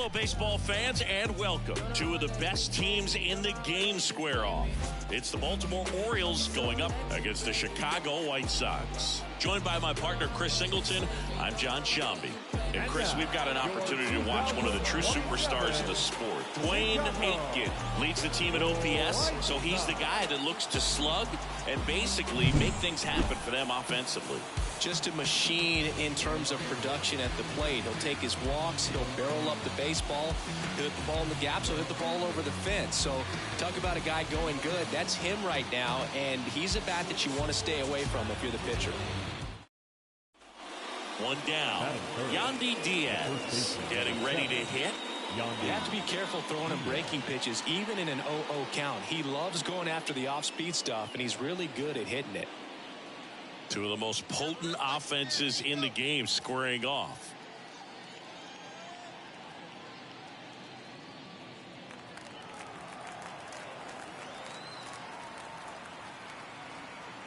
Hello, baseball fans, and welcome. Two of the best teams in the game square off. It's the Baltimore Orioles going up against the Chicago White Sox. Joined by my partner, Chris Singleton, I'm John Shambi. And Chris, we've got an opportunity to watch one of the true superstars of the sport. Dwayne Aiken leads the team at OPS, so he's the guy that looks to slug and basically make things happen for them offensively. Just a machine in terms of production at the plate. He'll take his walks, he'll barrel up the baseball, he'll hit the ball in the gaps, he'll hit the ball over the fence. So talk about a guy going good. That's him right now, and he's a bat that you want to stay away from if you're the pitcher. One down. Yandy Diaz getting ready to hit. You have to be careful throwing him breaking pitches, even in an 0-0 count. He loves going after the off-speed stuff, and he's really good at hitting it. Two of the most potent offenses in the game squaring off.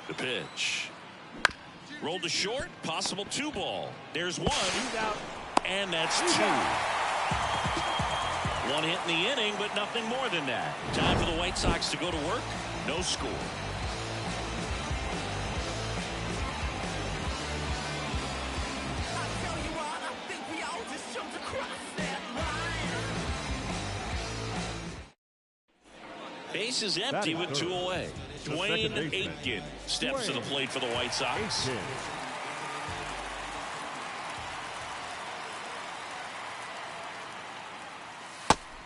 The pitch. Rolled to short, possible 2-ball. There's one, and that's 2. One hit in the inning, but nothing more than that. Time for the White Sox to go to work. No score. Base is empty with 2 away. Dwayne Aiken steps to the plate for the White Sox.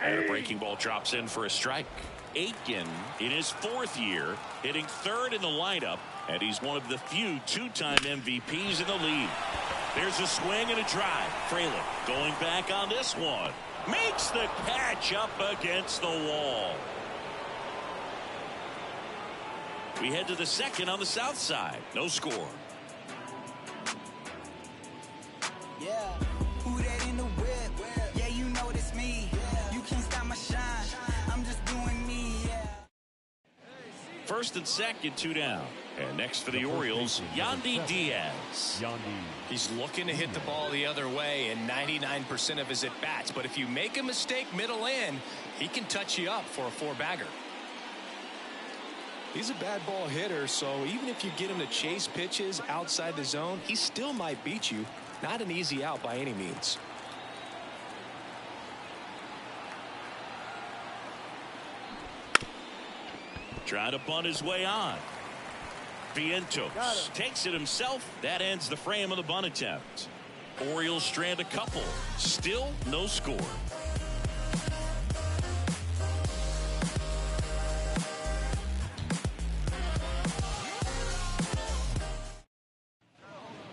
And a breaking ball drops in for a strike. Aiken, in his 4th year, hitting 3rd in the lineup, and he's one of the few two-time MVPs in the league. There's a swing and a drive. Fraley going back on this one. Makes the catch up against the wall. We head to the second on the south side. No score. Yeah, who that in the whip? Yeah, you know it's me. You can't stop my shine. I'm just doing me. Yeah. First and second, 2 down. And next for the Orioles, Yandy Diaz. He's looking to hit the ball the other way in 99% of his at-bats. But if you make a mistake middle in, he can touch you up for a 4-bagger. He's a bad ball hitter, so even if you get him to chase pitches outside the zone, he still might beat you. Not an easy out by any means. Trying to bunt his way on. Vientos takes it himself. That ends the frame of the bunt attempt. Orioles strand a couple. Still no score.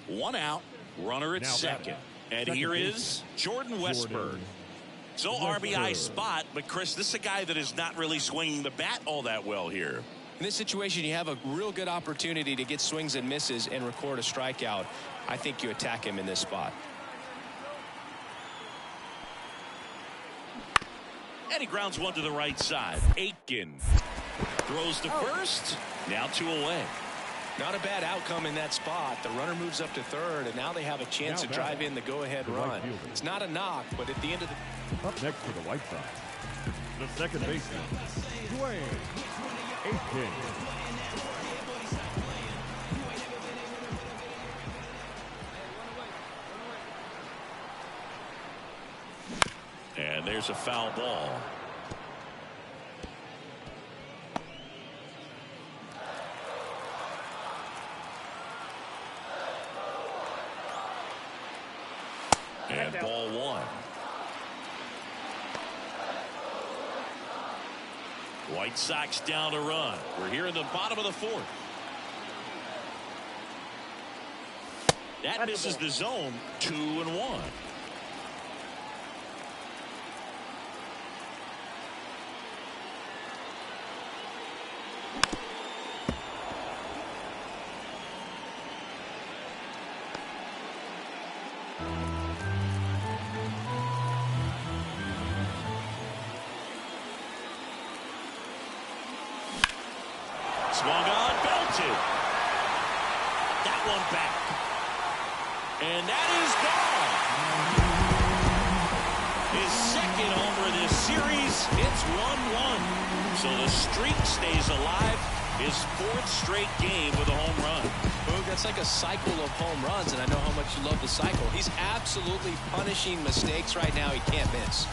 One out, runner at second. And here is Jordan Westburg. So RBI spot, but Chris, this is a guy that is not really swinging the bat all that well here. In this situation, you have a real good opportunity to get swings and misses and record a strikeout. I think you attack him in this spot. And he grounds one to the right side. Aiken throws to first. Now 2 away. Not a bad outcome in that spot. The runner moves up to third, and now they have a chance to drive in the go-ahead run. It's not a knock, but at the end of the... Up next for the White Sox, the second baseman, Dwayne Aiken. And there's a foul ball. And ball 1. White Sox down to run. We're here in the bottom of the 4th. That misses the zone. 2-1. Swung on, belted. That one back. And that is gone. his second homer this series. It's 1-1. So the streak stays alive. His fourth straight game with a home run. Boog, that's like a cycle of home runs, and I know how much you love the cycle. He's absolutely punishing mistakes right now he can't miss.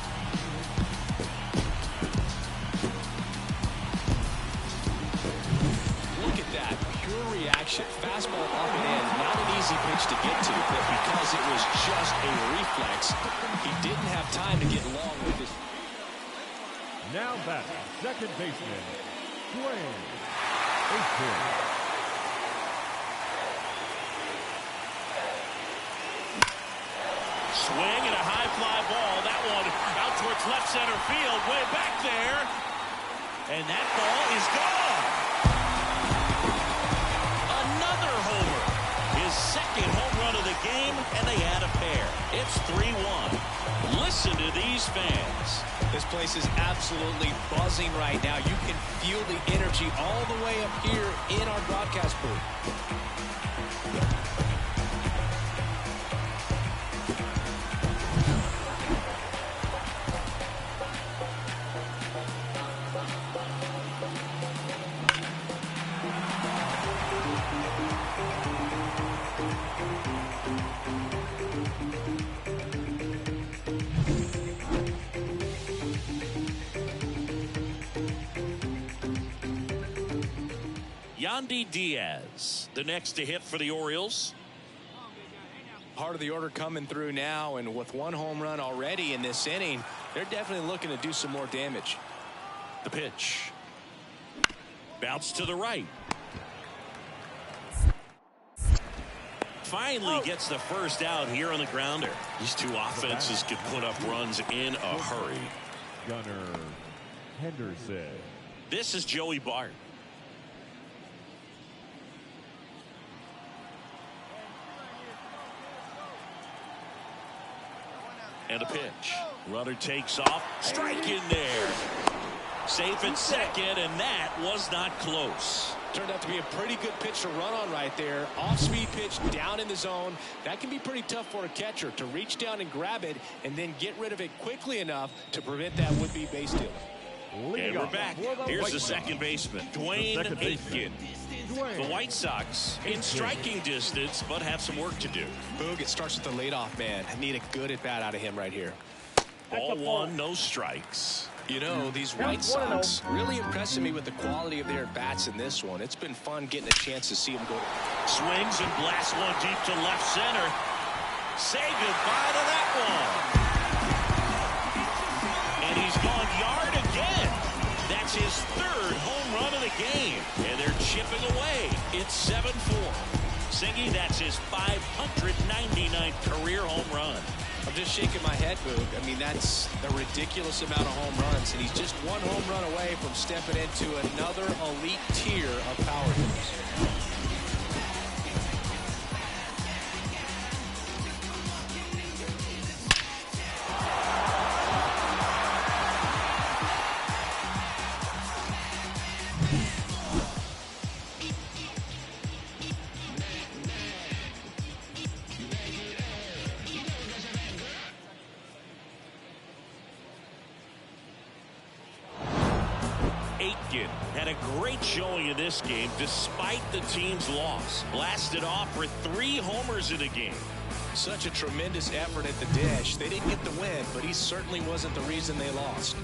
Look at that. Pure reaction. Fastball up and in. Not an easy pitch to get to, but because it was just a reflex, he didn't have time to get long with his. Now back, second baseman, Dwayne. Swing and a high fly ball. That one out towards left center field. Way back there. And that ball is gone. Another homer. His second home run of the game, and they add a pair. It's 3-1. Listen to these fans. This place is absolutely buzzing right now. You can feel the energy all the way up here in our broadcast booth. Yandy Diaz, the next to hit for the Orioles. Part of the order coming through now, and with one home run already in this inning, they're definitely looking to do some more damage. The pitch. Bounce to the right. Finally gets the first out here on the grounder. These two offenses could put up runs in a hurry. Gunnar Henderson. This is Joey Bart. And a pitch. Runner takes off. Strike in there. Safe at second, and that was not close. Turned out to be a pretty good pitch to run on right there. Off-speed pitch down in the zone. That can be pretty tough for a catcher to reach down and grab it and then get rid of it quickly enough to prevent that would-be base stealer. And we're back. Here's the second baseman, Dwayne Aitken. The White Sox in striking distance, but have some work to do. Boog, it starts with the leadoff man. I need a good at-bat out of him right here. Ball one, no strikes. You know, these White Sox really impressing me with the quality of their at-bats in this one. It's been fun getting a chance to see them go. Swings and blasts one deep to left center. Say goodbye to that one. And he's gone yard again. That's his third home run of the game. And they're chipping away. It's 7-4. Singy, that's his 599th career home run. I'm just shaking my head, Boog. I mean, that's a ridiculous amount of home runs, and he's just one home run away from stepping into another elite tier of power hitters. Aitken had a great showing in this game despite the team's loss. Blasted off for 3 homers in a game. Such a tremendous effort at the dish. They didn't get the win, but he certainly wasn't the reason they lost.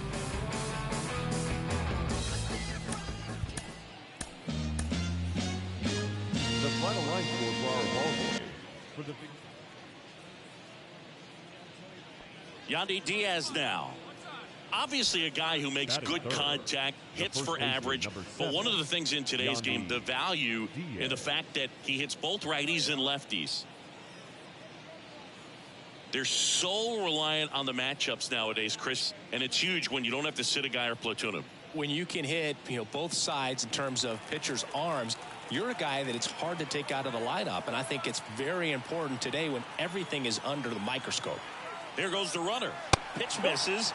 The final line score for our ball game. For the Yandy Diaz now. Obviously a guy who makes good contact, hits for average, but one of the things in today's game, the value in the fact that he hits both righties and lefties. They're so reliant on the matchups nowadays, Chris, and it's huge when you don't have to sit a guy or platoon him. When you can hit, both sides in terms of pitchers' arms, you're a guy that it's hard to take out of the lineup, and I think it's very important today when everything is under the microscope. There goes the runner. Pitch misses.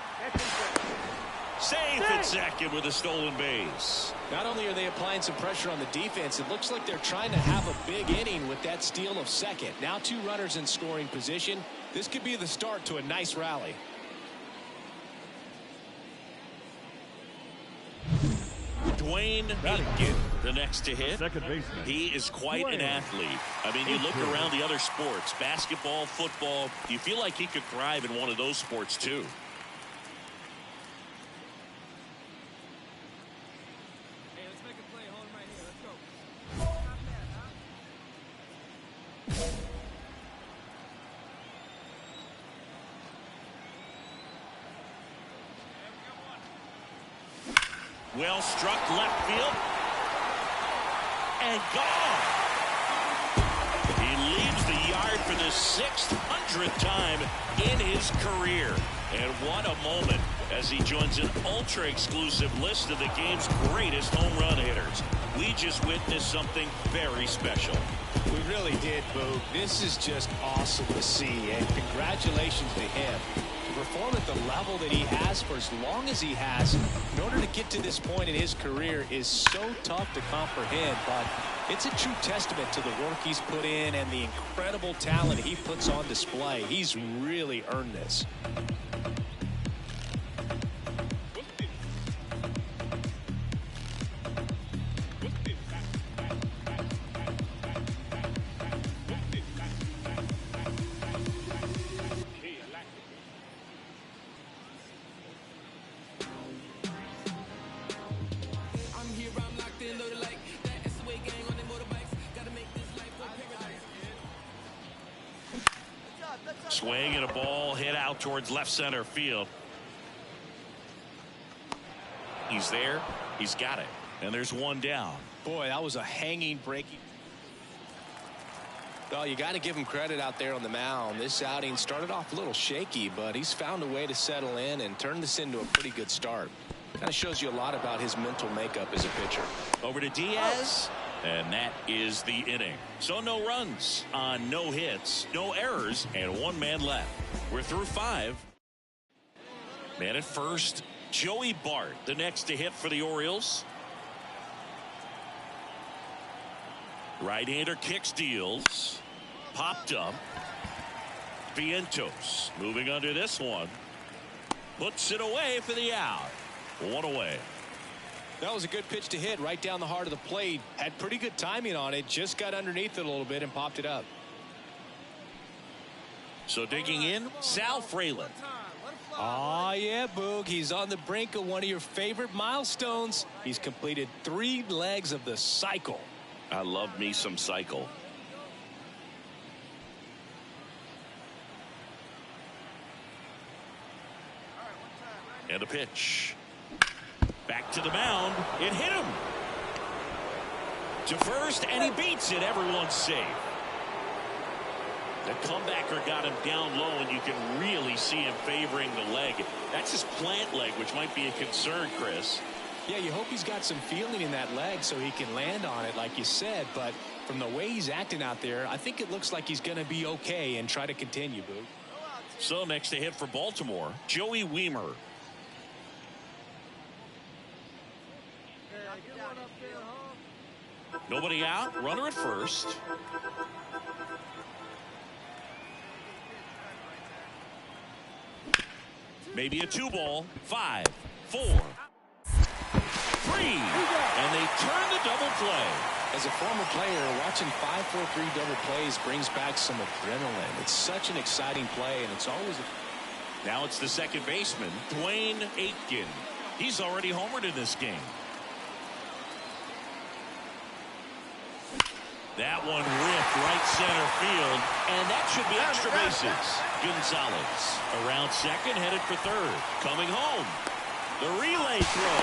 Safe at second with a stolen base. Not only are they applying some pressure on the defense, it looks like they're trying to have a big inning with that steal of second. Now 2 runners in scoring position. This could be the start to a nice rally. DYNASTY, the next to hit. Second baseman. He is quite an athlete. I mean, you look around the other sports, basketball, football, you feel like he could thrive in one of those sports too. Hey, let's make a play. Hold him right here. Let's go. Well struck left field. And gone. He leaves the yard for the 600th time in his career. And what a moment as he joins an ultra-exclusive list of the game's greatest home run hitters. We just witnessed something very special. We really did, Boog. This is just awesome to see, and congratulations to him. To perform at the level that he has for as long as he has, in order to get to this point in his career, is so tough to comprehend, but it's a true testament to the work he's put in and the incredible talent he puts on display. He's really earned this. Swing and a ball hit out towards left center field. He's there. He's got it. And there's one down. Boy, that was a hanging, breaking. Well, you got to give him credit out there on the mound. This outing started off a little shaky, but he's found a way to settle in and turn this into a pretty good start. Kind of shows you a lot about his mental makeup as a pitcher. Over to Diaz. And that is the inning. So no runs on no hits, no errors, and one man left. We're through 5. Man at first, Joey Bart, the next to hit for the Orioles. Right-hander kicks, deals. Popped up. Vientos moving under this one. Puts it away for the out. One away. That was a good pitch to hit right down the heart of the plate. Had pretty good timing on it. Just got underneath it a little bit and popped it up. So digging in, Sal Fralin. Oh, yeah, Boog. He's on the brink of one of your favorite milestones. He's completed 3 legs of the cycle. I love me some cycle. And a pitch. Back to the mound. It hit him. To first, and he beats it. Everyone's safe. The comebacker got him down low, and you can really see him favoring the leg. That's his plant leg, which might be a concern, Chris. Yeah, you hope he's got some feeling in that leg so he can land on it, like you said. But from the way he's acting out there, I think it looks like he's going to be okay and try to continue, Boog. So next to hit for Baltimore, Joey Wiemer. Nobody out. Runner at first. Maybe a 2-ball. 5, 4, 3. And they turn the double play. As a former player, watching 5-4-3 double plays brings back some adrenaline. It's such an exciting play, and it's always Now it's the second baseman, Dwayne Aitken. He's already homered in this game. That one ripped right center field, and that should be extra bases. Gonzalez around second, headed for third. Coming home. The relay throw,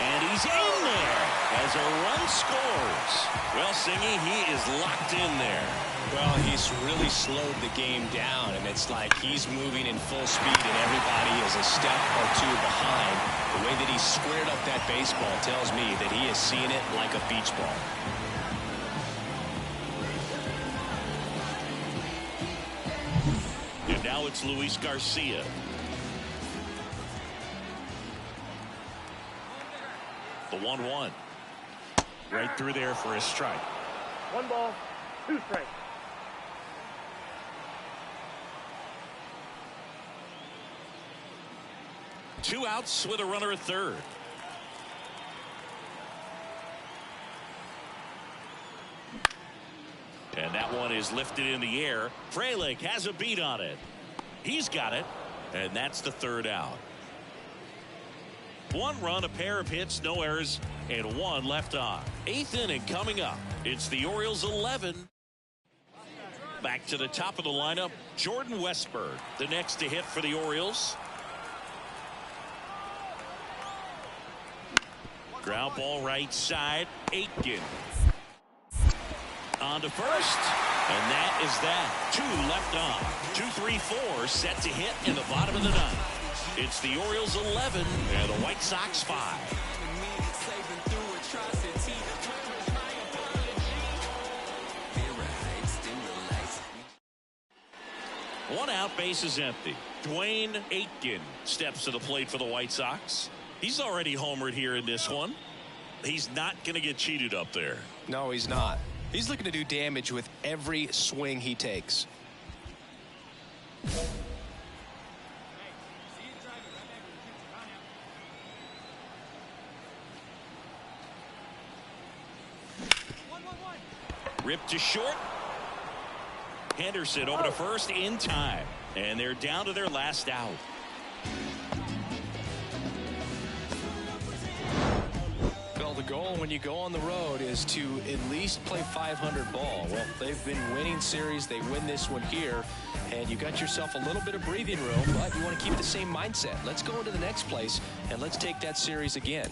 and he's in there as a run scores. Well, Singy, he is locked in there. Well, he's really slowed the game down, and it's like he's moving in full speed, and everybody is a step or two behind. The way that he squared up that baseball tells me that he is seeing it like a beach ball. And now it's Luis Garcia. The 1-1. Right through there for a strike. 1 ball, 2 strikes. Two outs with a runner at third. one is lifted in the air. Frelick has a beat on it. He's got it, and that's the third out. 1 run, a pair of hits, no errors, and 1 left on. 8th inning coming up. It's the Orioles 11. Back to the top of the lineup, Jordan Westburg, the next to hit for the Orioles. Ground ball right side, Aitken. On to first, and that is that. 2 left on. 2-3-4 set to hit in the bottom of the 9th. It's the Orioles 11 and the White Sox 5. 1 out, base is empty. Dwayne Aitken steps to the plate for the White Sox. He's already homered here in this one. He's not going to get cheated up there. No, he's not. He's looking to do damage with every swing he takes. Ripped to short. Henderson over to first in time. And they're down to their last out. Well, the goal when you go on the road is to at least play 500 ball. Well, they've been winning series. They win this one here. And you got yourself a little bit of breathing room, but you want to keep the same mindset. Let's go into the next place, and let's take that series again.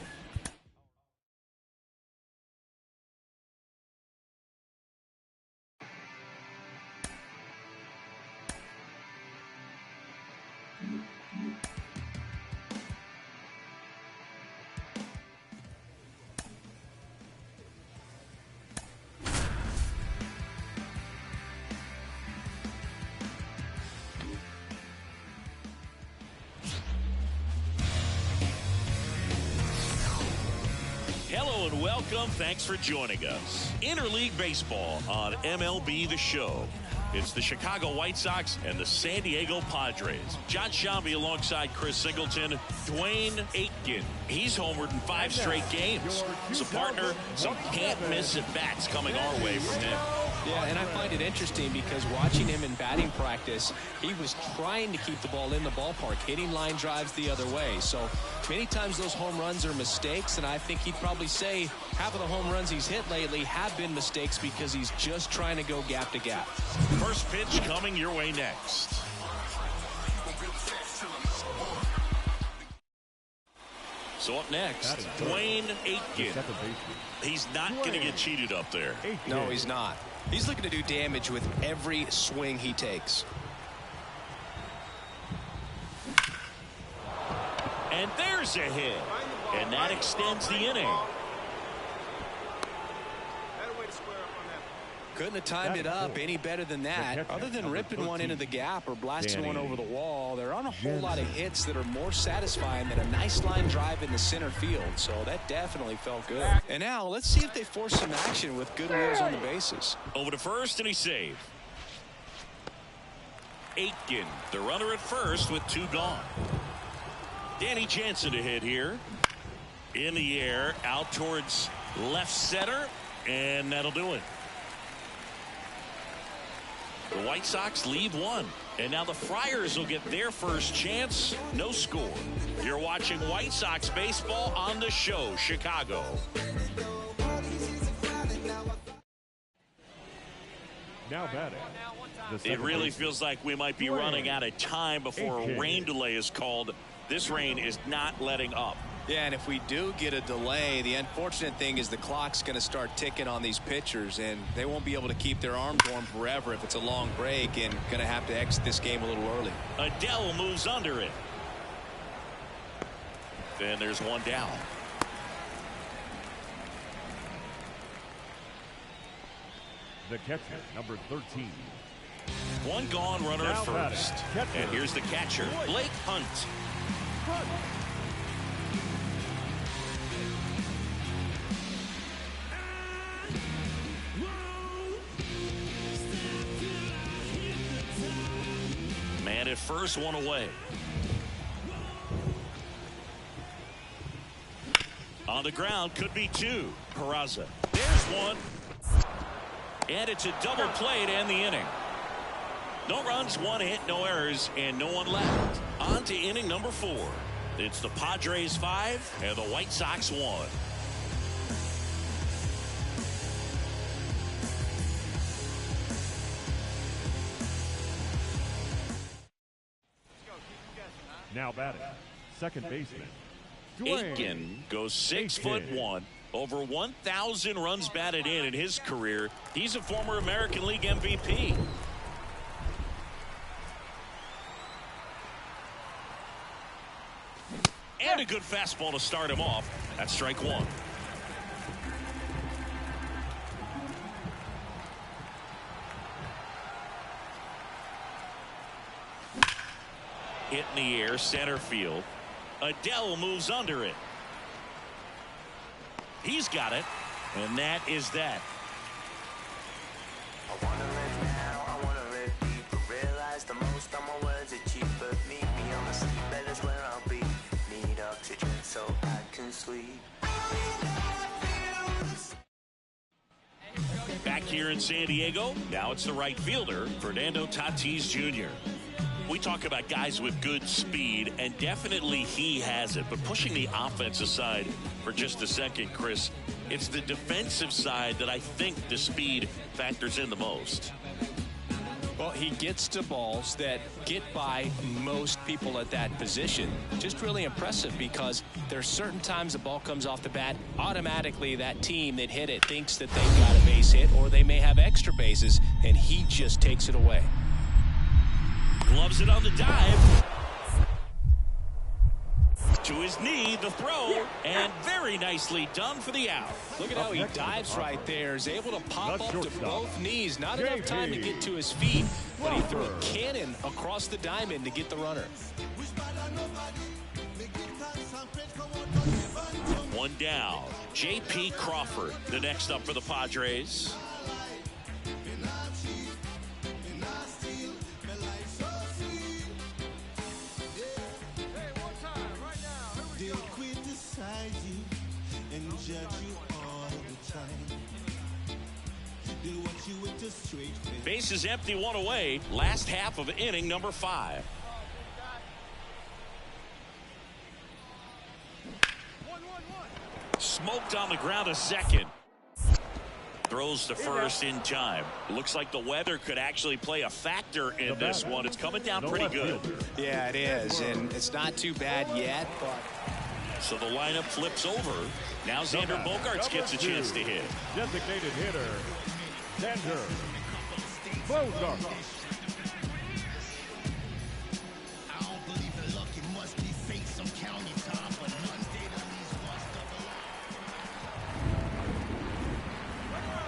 Hello and welcome. Thanks for joining us. Interleague Baseball on MLB The Show. It's the Chicago White Sox and the San Diego Padres. John Shambi alongside Chris Singleton. Dwayne Aitken. He's homered in 5 straight games. So, partner, some can't-miss at-bats coming our way from him. Yeah, and I find it interesting because watching him in batting practice, he was trying to keep the ball in the ballpark, hitting line drives the other way. So many times those home runs are mistakes, and I think he'd probably say half of the home runs he's hit lately have been mistakes because he's just trying to go gap to gap. First pitch coming your way next. So up next, Dwayne Aitken. He's not going to get cheated up there. No, he's not. He's looking to do damage with every swing he takes. And there's a hit. And that extends the inning. Couldn't have timed it up any better than that. Other than ripping one into the gap or blasting one over the wall, there aren't a whole lot of hits that are more satisfying than a nice line drive in the center field. So that definitely felt good. And now let's see if they force some action with good wheels on the bases. Over to first, and he saved. Aitken, the runner at first with 2 gone. Danny Jansen to hit here. In the air, out towards left center, and that'll do it. The White Sox leave 1. And now the Friars will get their first chance. No score. You're watching White Sox baseball on The Show, Chicago. Now batting. It really feels like we might be running out of time before a rain delay is called. This rain is not letting up. Yeah, and if we do get a delay, the unfortunate thing is the clock's going to start ticking on these pitchers, and they won't be able to keep their arms warm forever if it's a long break, and going to have to exit this game a little early. Adele moves under it. Then there's one down. The catcher, number 13. 1 gone, runner at first. And here's the catcher, Blake Hunt. Man at first, 1 away. On the ground, could be 2. Peraza. There's 1. And it's a double play to end the inning. No runs, 1 hit, no errors, and no one left. On to inning number 4. It's the Padres 5 and the White Sox 1. Now batting, second baseman, Aitken goes 6'1", over 1,000 runs batted in his career. He's a former American League MVP. And a good fastball to start him off. That's strike 1. Hit in the air, center field. Adele moves under it. He's got it, and that is that. I wanna live now, I wanna live deeper. Realize the most of my words are cheaper. Meet me on the seabed is where I'll be. Need oxygen so I can sleep. Back here in San Diego, now it's the right fielder, Fernando Tatis Jr. We talk about guys with good speed, and definitely he has it. But pushing the offense aside for just a second, Chris, it's the defensive side that I think the speed factors in the most. Well, he gets to balls that get by most people at that position. Just really impressive because there's certain times the ball comes off the bat, automatically that team that hit it thinks that they've got a base hit or they may have extra bases, and he just takes it away. Gloves it on the dive. To his knee, the throw, and very nicely done for the out. Look at how he dives right there. Is able to pop up to both knees. Not enough time to get to his feet, but he threw a cannon across the diamond to get the runner. One down. J.P. Crawford, the next up for the Padres. Base is empty, 1 away. Last half of inning number 5. Smoked on the ground a second. Throws to first in time. Looks like the weather could actually play a factor in this one. It's coming down pretty good. Yeah, it is, and it's not too bad yet. But so the lineup flips over. Now Xander Bogaerts gets a chance to hit. Designated hitter, Xander Bogaerts.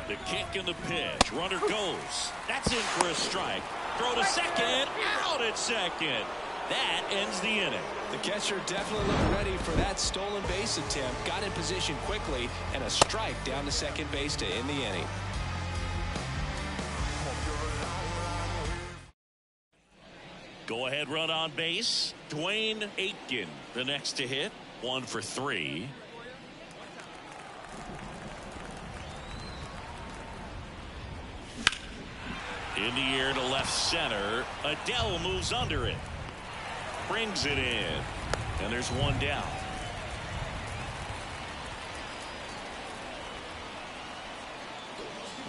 The kick and the pitch. Runner goes. That's in for a strike. Throw to second. Out at second. That ends the inning. The catcher definitely looked ready for that stolen base attempt. Got in position quickly, and a strike down to second base to end the inning. Go ahead run on base. Dwayne Aitken, the next to hit. 1 for 3. In the air to left center. Adele moves under it. Brings it in. And there's 1 down.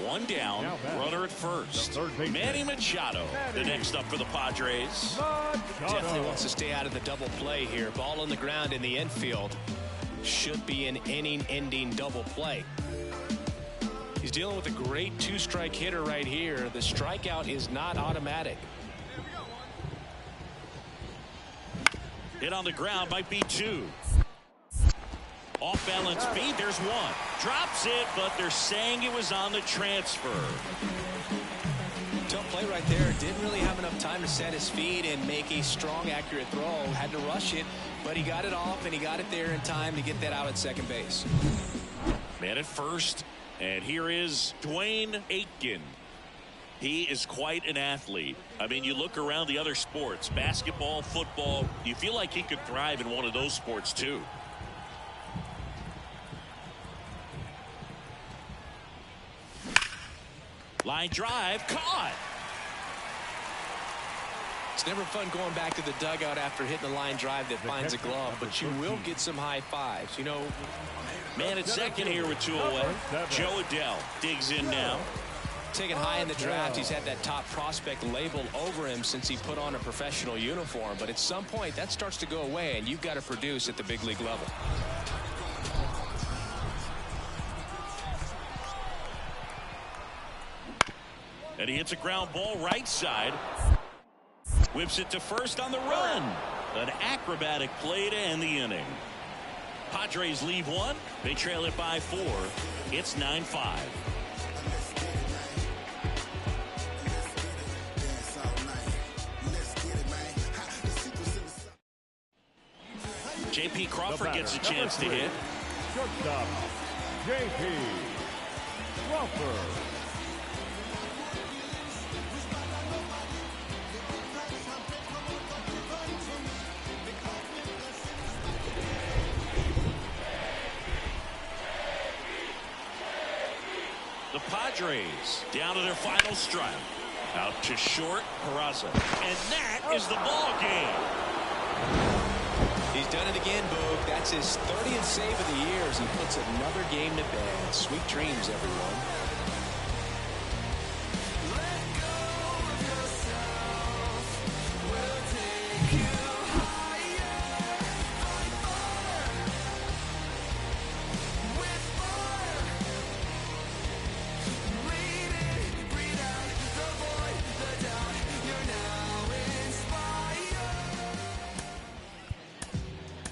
One down, runner at first. Manny Machado, the next up for the Padres. Definitely wants to stay out of the double play here. Ball on the ground in the infield. Should be an inning-ending double play. He's dealing with a great 2-strike hitter right here. The strikeout is not automatic. Hit on the ground, might be 2. Off balance feed, there's 1. Drops it, but they're saying it was on the transfer. Tough play right there. Didn't really have enough time to set his feet and make a strong, accurate throw. Had to rush it, but he got it off, and he got it there in time to get that out at second base. Man at first, and here is Dwayne Aitken. He is quite an athlete. I mean, you look around the other sports, basketball, football, you feel like he could thrive in one of those sports too. Line drive, caught. It's never fun going back to the dugout after hitting a line drive that finds a glove, but you will get some high fives. You know, man at second here with 2 away. Joe Adele digs in now. Taken high in the draft, he's had that top prospect label over him since he put on a professional uniform. But at some point, that starts to go away, and you've got to produce at the big league level. And he hits a ground ball right side. Whips it to first on the run. An acrobatic play to end the inning. Padres leave 1. They trail it by 4. It's 9-5. J.P. Crawford gets a chance to hit. Shortstop, J.P. Crawford. The Padres down to their final strike. Out to short, Peraza. And that is the ball game. He's done it again, Boog. That's his 30th save of the year as he puts another game to bed. Sweet dreams, everyone.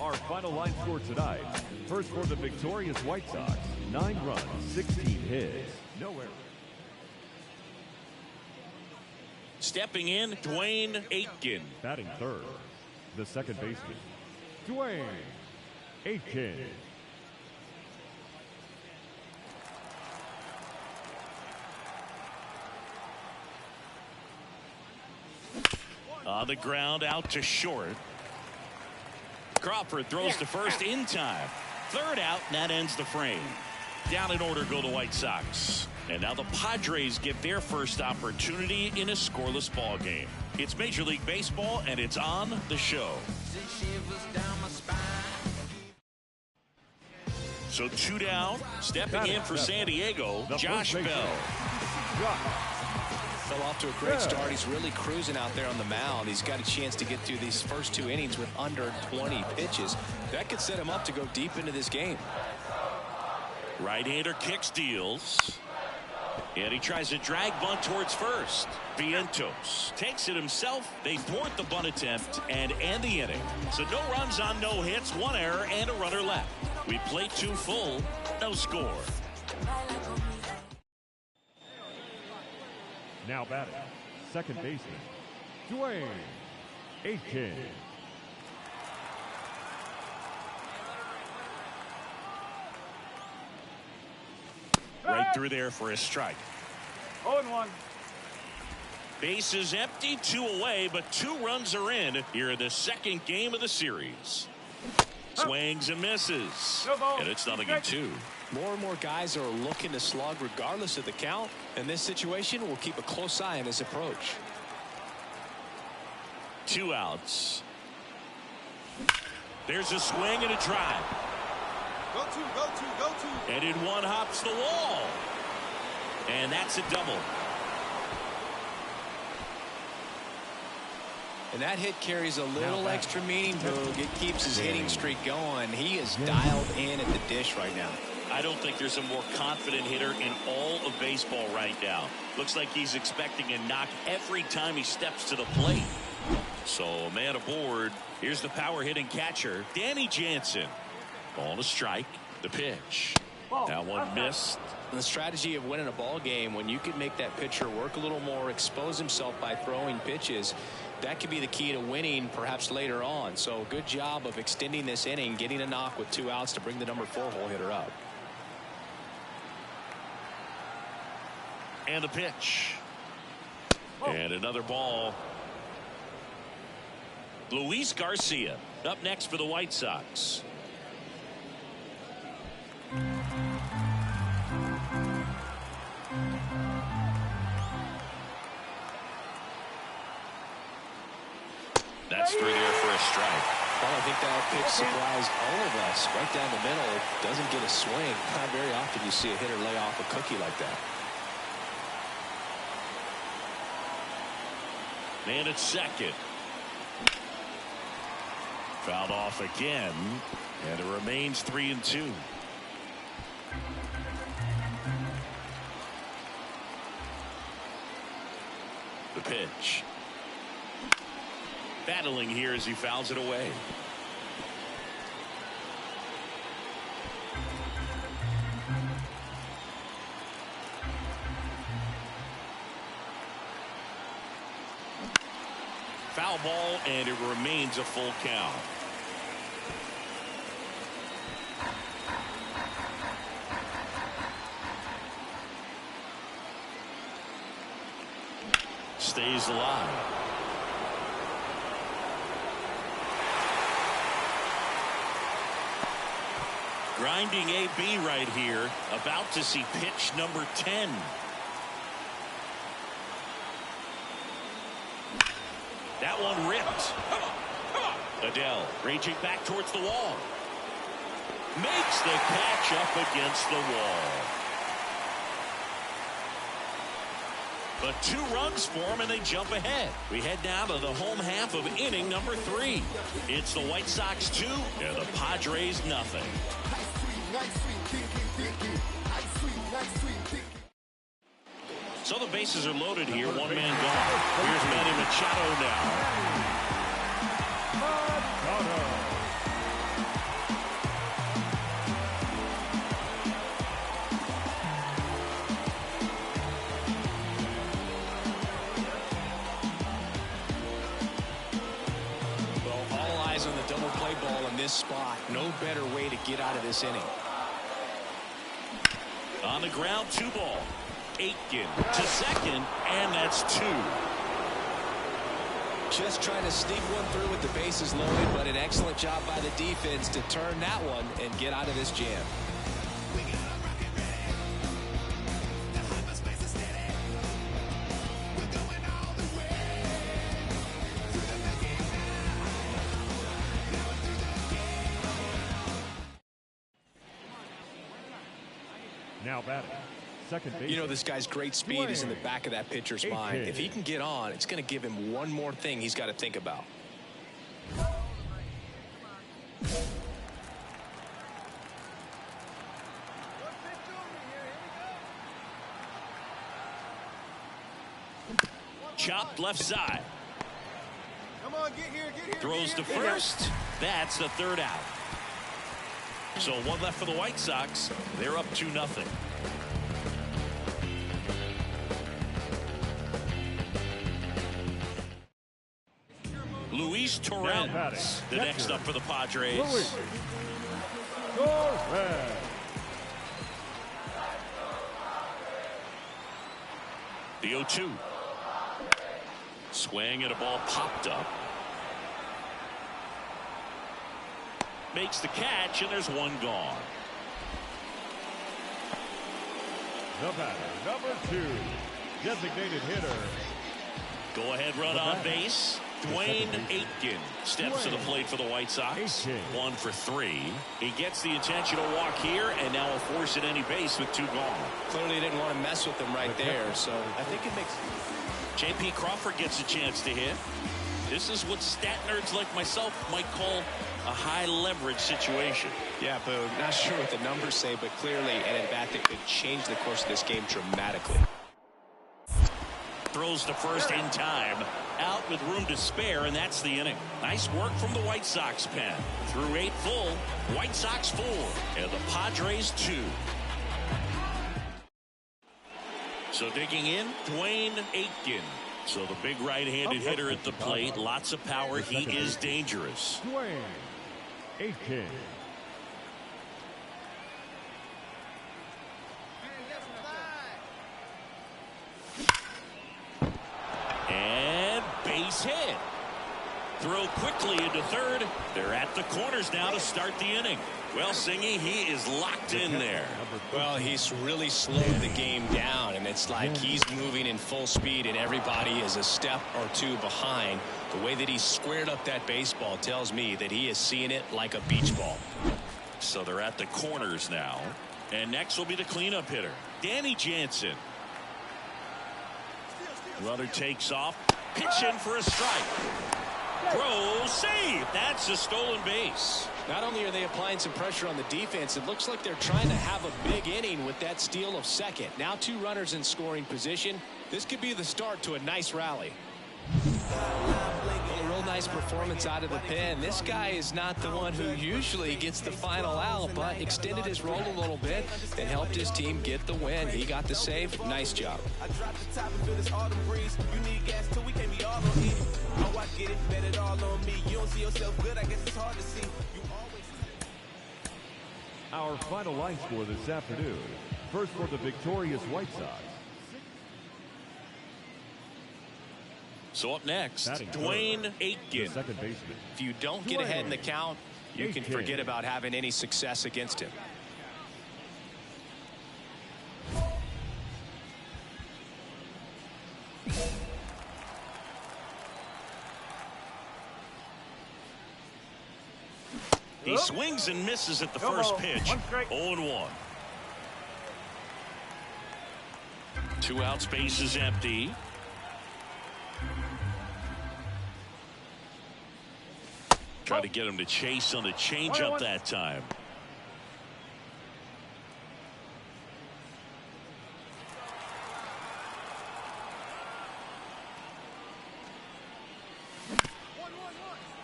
Our final line score tonight. First for the victorious White Sox, 9 runs, 16 hits, no errors. Stepping in, Dwayne Aitken. Batting third, the second baseman, Dwayne Aitken. On the ground, out to short. Crawford throws to first in time. Third out, and that ends the frame. Down in order go the White Sox. And now the Padres get their first opportunity in a scoreless ball game. It's Major League Baseball, and it's on the show. So 2 down, stepping in for San Diego, Josh Bell. Fell off to a great start. He's really cruising out there on the mound. He's got a chance to get through these first 2 innings with under 20 pitches. That could set him up to go deep into this game. Right-hander kicks, deals. And he tries a drag bunt towards first. Vientos takes it himself. They thwart the bunt attempt and end the inning. So no runs on no hits, 1 error, and a runner left. We play 2 full, no score. Now batting, second baseman, Dwayne Aitken. Right through there for a strike. 0-1. Base is empty, 2 away, but 2 runs are in here in the second game of the series. Swings and misses. And it's 0-2. More and more guys are looking to slug regardless of the count. In this situation, we'll keep a close eye on his approach. 2 outs. There's a swing and a drive. Go to. And in one hops the wall. And that's a double. And that hit carries a little extra meaning, Boog. It keeps his hitting streak going. He is dialed in at the dish right now. I don't think there's a more confident hitter in all of baseball right now. Looks like he's expecting a knock every time he steps to the plate. So a man aboard. Here's the power hitting catcher, Danny Jansen. Ball to strike. The pitch. That one missed. The strategy of winning a ball game, when you can make that pitcher work a little more, expose himself by throwing pitches, that could be the key to winning perhaps later on. So good job of extending this inning, getting a knock with 2 outs to bring the number 4 hole hitter up. And the pitch. And another ball. Luis Garcia up next for the White Sox. think that pitch surprised all of us. Right down the middle, it doesn't get a swing. Not very often you see a hitter lay off a cookie like that. And it's second. Fouled off again, and it remains 3-2. The pitch. Battling here as he fouls it away. Foul ball, and it remains a full count. Stays alive. Grinding AB right here, about to see pitch number 10. That one ripped. Adele reaching back towards the wall. Makes the catch up against the wall. But 2 runs for him, and they jump ahead. We head now to the home half of inning number 3. It's the White Sox 2 and the Padres nothing. So the bases are loaded here. 1 man gone. Here's Manny Machado now. Well, all eyes on the double play ball in this spot. No better way to get out of this inning. On the ground, 2 ball. Aitken to second, and that's 2. Just trying to sneak one through with the bases loaded, but an excellent job by the defense to turn that one and get out of this jam. Now batting. Second base. You know, this guy's great speed is in the back of that pitcher's mind. If he can get on, it's going to give him one more thing he's got to think about. Chopped left side. Come on, get here, get here. Throws to first. That's the 3rd out. So 1 left for the White Sox. They're up 2-0. Luis Torrens, the next up for the Padres. Luis Torrens. The 0-2. Swing and a ball popped up. Makes the catch, and there's 1 gone. The batter, number 2, designated hitter. Go ahead run on base. Dwayne Aitken steps to the plate for the White Sox. 1 for 3. He gets the intentional walk here, and now will force at any base with 2 gone. Clearly didn't want to mess with them right there, so I think it makes... J.P. Crawford gets a chance to hit. This is what stat nerds like myself might call a high leverage situation. Yeah, but not sure what the numbers say, but clearly an at-bat that could change the course of this game dramatically. Throws to first in time. Out with room to spare, and that's the inning. Nice work from the White Sox pen. Through 8 full, White Sox 4, and the Padres 2. So digging in, Dwayne Aitken. So the big right-handed hitter at the plate. Lots of power. He is dangerous. Dwayne Aitken. And base hit. throw quickly into third. They're at the corners now to start the inning. Well, Singy, he is locked in there. Well, he's really slowed the game down, and it's like he's moving in full speed, and everybody is a step or two behind. The way that he squared up that baseball tells me that he is seeing it like a beach ball. So they're at the corners now. And next will be the cleanup hitter, Danny Jansen. Runner takes off. Pitch in for a strike. Throw, save. That's a stolen base. Not only are they applying some pressure on the defense, it looks like they're trying to have a big inning with that steal of second. Now 2 runners in scoring position. This could be the start to a nice rally. A real nice performance out of the pen. This guy is not the one who usually gets the final out, but extended his role a little bit and helped his team get the win. He got the save. Nice job. Our final line score this afternoon. First for the victorious White Sox. So up next, Dwayne Aitken. Second baseman. If you don't get ahead in the count, you can forget about having any success against him. He swings and misses at the first pitch. 0-1. 2 outs, base is empty. Try to get him to chase on the changeup that time.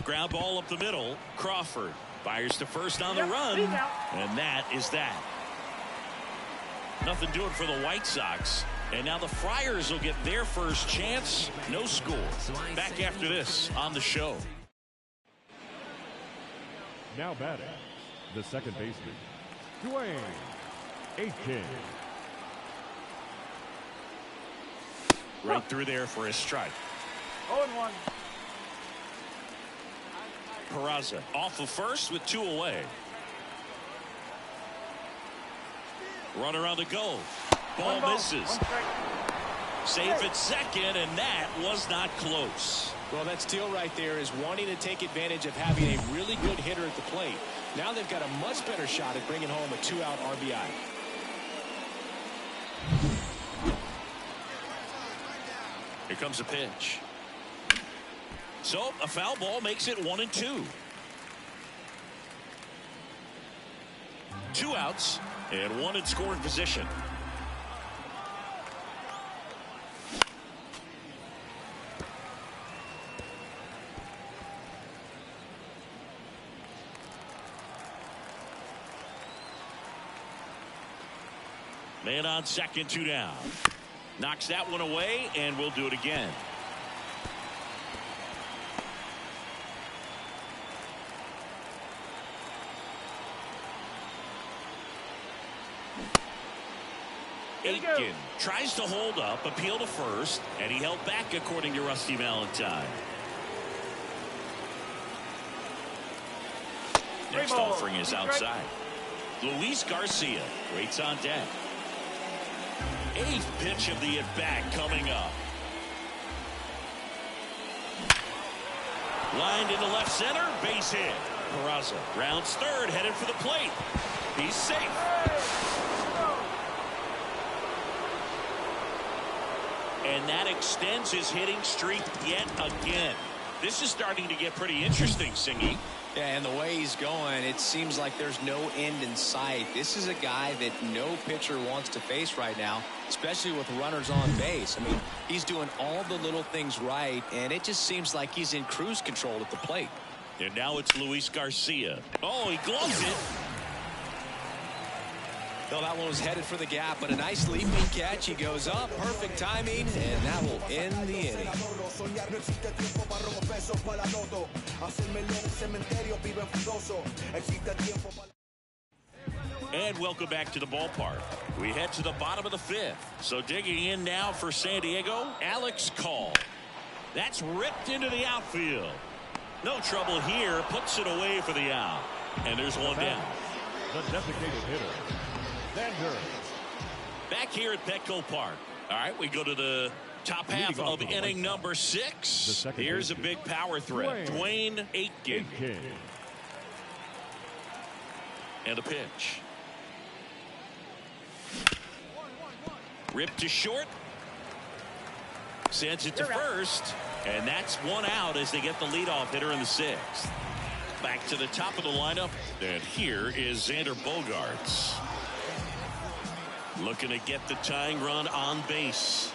Ground ball up the middle. Crawford fires to first on the run, and that is that. Nothing doing for the White Sox. And now the Friars will get their first chance. No score. Back after this on the show. Now batting, the second baseman, Dwayne Aitken. Right through there for a strike. 0-1. Peraza off of first with 2 away. Runner on the go. Ball misses. Safe at second, and that was not close. Well, that steal right there is wanting to take advantage of having a really good hitter at the plate. Now they've got a much better shot at bringing home a 2-out RBI. Here comes a pitch. So a foul ball makes it 1-2. 2 outs and 1 in scoring position. Man on second, 2 down. Knocks that one away, and we'll do it again. Aitken tries to hold up, appeal to first, and he held back according to Rusty Valentine. Next offering is outside. Luis Garcia waits on deck. 8th pitch of the at-bat coming up. Lined into left center, base hit. Peraza rounds third, headed for the plate. He's safe. And that extends his hitting streak yet again. This is starting to get pretty interesting, Singy. Yeah, and the way he's going, it seems like there's no end in sight. This is a guy that no pitcher wants to face right now, especially with runners on base. I mean, he's doing all the little things right, and it just seems like he's in cruise control at the plate. And now it's Luis Garcia. Oh, he gloves it. Well, that one was headed for the gap, but a nice leaping catch. He goes up, perfect timing, and that will end the inning. And welcome back to the ballpark. We head to the bottom of the 5th. So digging in now for San Diego, Alex Call. That's ripped into the outfield. No trouble here. Puts it away for the out. And there's one down. The designated hitter, Xander. Back here at Petco Park. All right, we go to the top half of inning number 6. Here's a big power threat. Dwayne Aitken. And a pitch. Ripped to short. Sends it to first. And that's one out as they get the leadoff hitter in the 6th. Back to the top of the lineup. And here is Xander Bogaerts. Looking to get the tying run on base.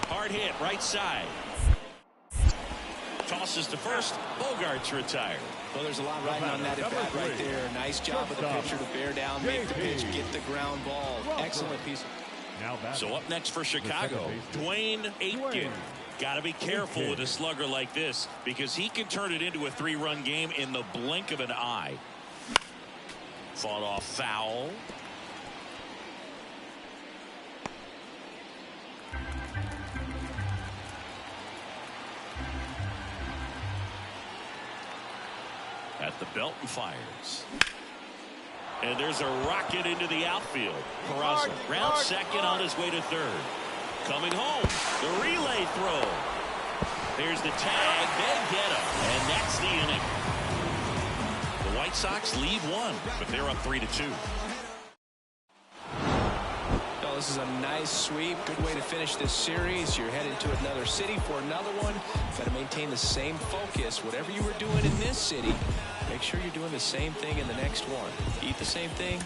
Hard hit, right side. Tosses to first. Bogaerts retired. Well, there's a lot riding on that at bat right there. Nice job of the pitcher to bear down, make the pitch, get the ground ball. Excellent piece. So up next for Chicago, Dwayne Aitken. Got to be careful with a slugger like this because he can turn it into a 3-run game in the blink of an eye. Fought off foul. At the belt and fires. And there's a rocket into the outfield. Peraza round second on his way to third. Coming home. The relay throw. There's the tag. They get him. And that's the inning. The White Sox lead one, but they're up 3-2. Oh, this is a nice sweep. Good way to finish this series. You're headed to another city for another one. Got to maintain the same focus. Whatever you were doing in this city, make sure you're doing the same thing in the next one. Eat the same thing.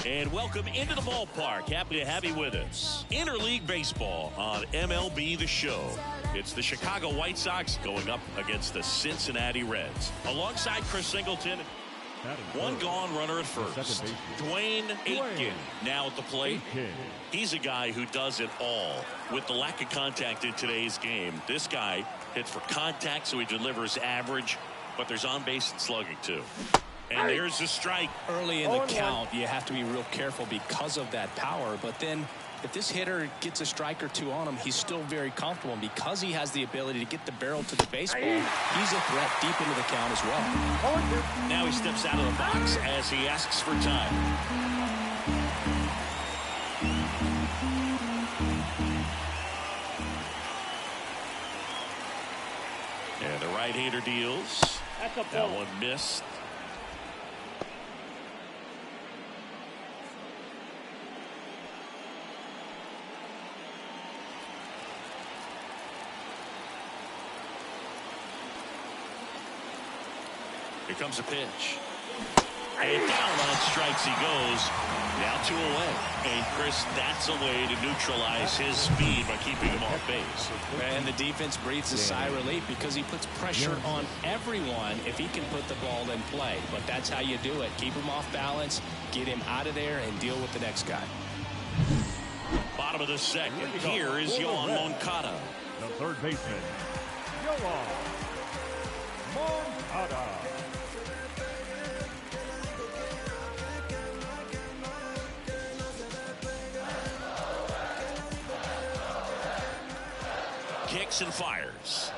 And welcome into the ballpark. Happy to have you with us. Interleague baseball on MLB The Show. It's the Chicago White Sox going up against the Cincinnati Reds. Alongside Chris Singleton, one gone runner at first. Dwayne Aitken now at the plate. He's a guy who does it all. With the lack of contact in today's game, this guy hits for contact, so he delivers average, but there's on-base and slugging too. And there's the strike. Early in the count, you have to be real careful because of that power. But then if this hitter gets a strike or two on him, he's still very comfortable. And because he has the ability to get the barrel to the baseball, he's a threat deep into the count as well. Now he steps out of the box as he asks for time. And the right-hander deals. That one missed. Here comes a pitch. And down on strikes he goes. Now 2 away. And Chris, that's a way to neutralize his speed by keeping him off base. And the defense breathes a sigh of relief because he puts pressure on everyone if he can put the ball in play. But that's how you do it. Keep him off balance, get him out of there, and deal with the next guy. Bottom of the second. Here is Yohan Moncada. The third baseman, Yohan Moncada. Kicks and fires.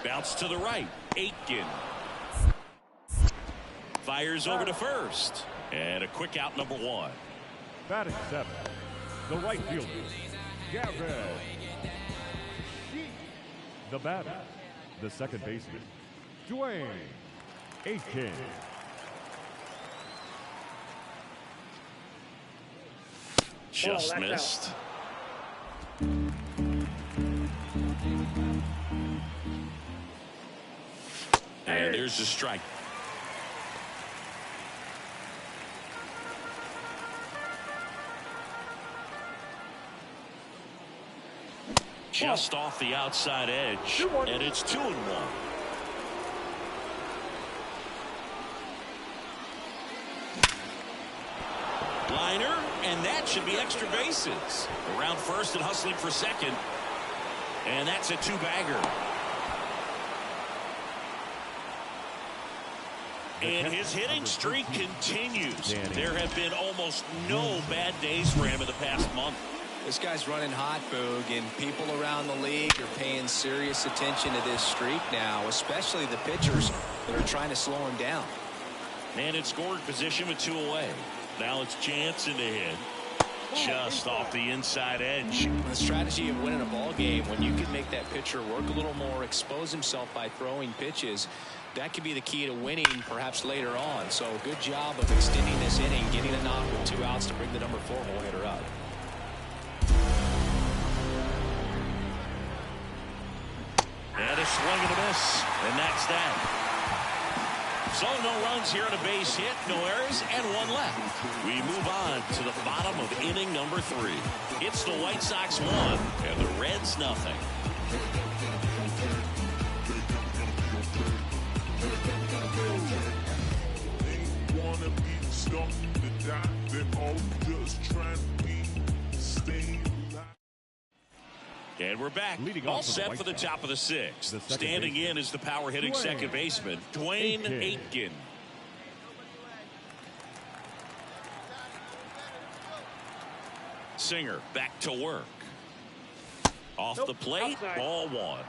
Bounce to the right. Aitken. Fires over to first. And a quick out, number 1. Batting 7, the right fielder, Gavin. The batter, the second baseman, Dwayne Aitken. Just missed. And there's the strike. Just off the outside edge, and it's 2-1. Liner, and that should be extra bases. Around first and hustling for second, and that's a 2-bagger. And his hitting streak continues. There have been almost no bad days for him in the past month. This guy's running hot, Boog, and people around the league are paying serious attention to this streak now, especially the pitchers that are trying to slow him down. And in scoring position with 2 away. Now it's Jansen to hit. Just off the inside edge. The strategy of winning a ball game, when you can make that pitcher work a little more, expose himself by throwing pitches, that could be the key to winning perhaps later on. So good job of extending this inning, getting a knock with 2 outs to bring the number 4 hole hitter up. And a swing and a miss, and that's that. So no runs here on a base hit, no errors, and 1 left. We move on to the bottom of inning number 3. It's the White Sox 1 and the Reds nothing. They wanna be stuck to die. They're all just trying to be staying alive. And we're back. All set for the top of the 6th. Standing in is the power hitting second baseman, Dwayne Aitken. Singer back to work. Off the plate, ball 1.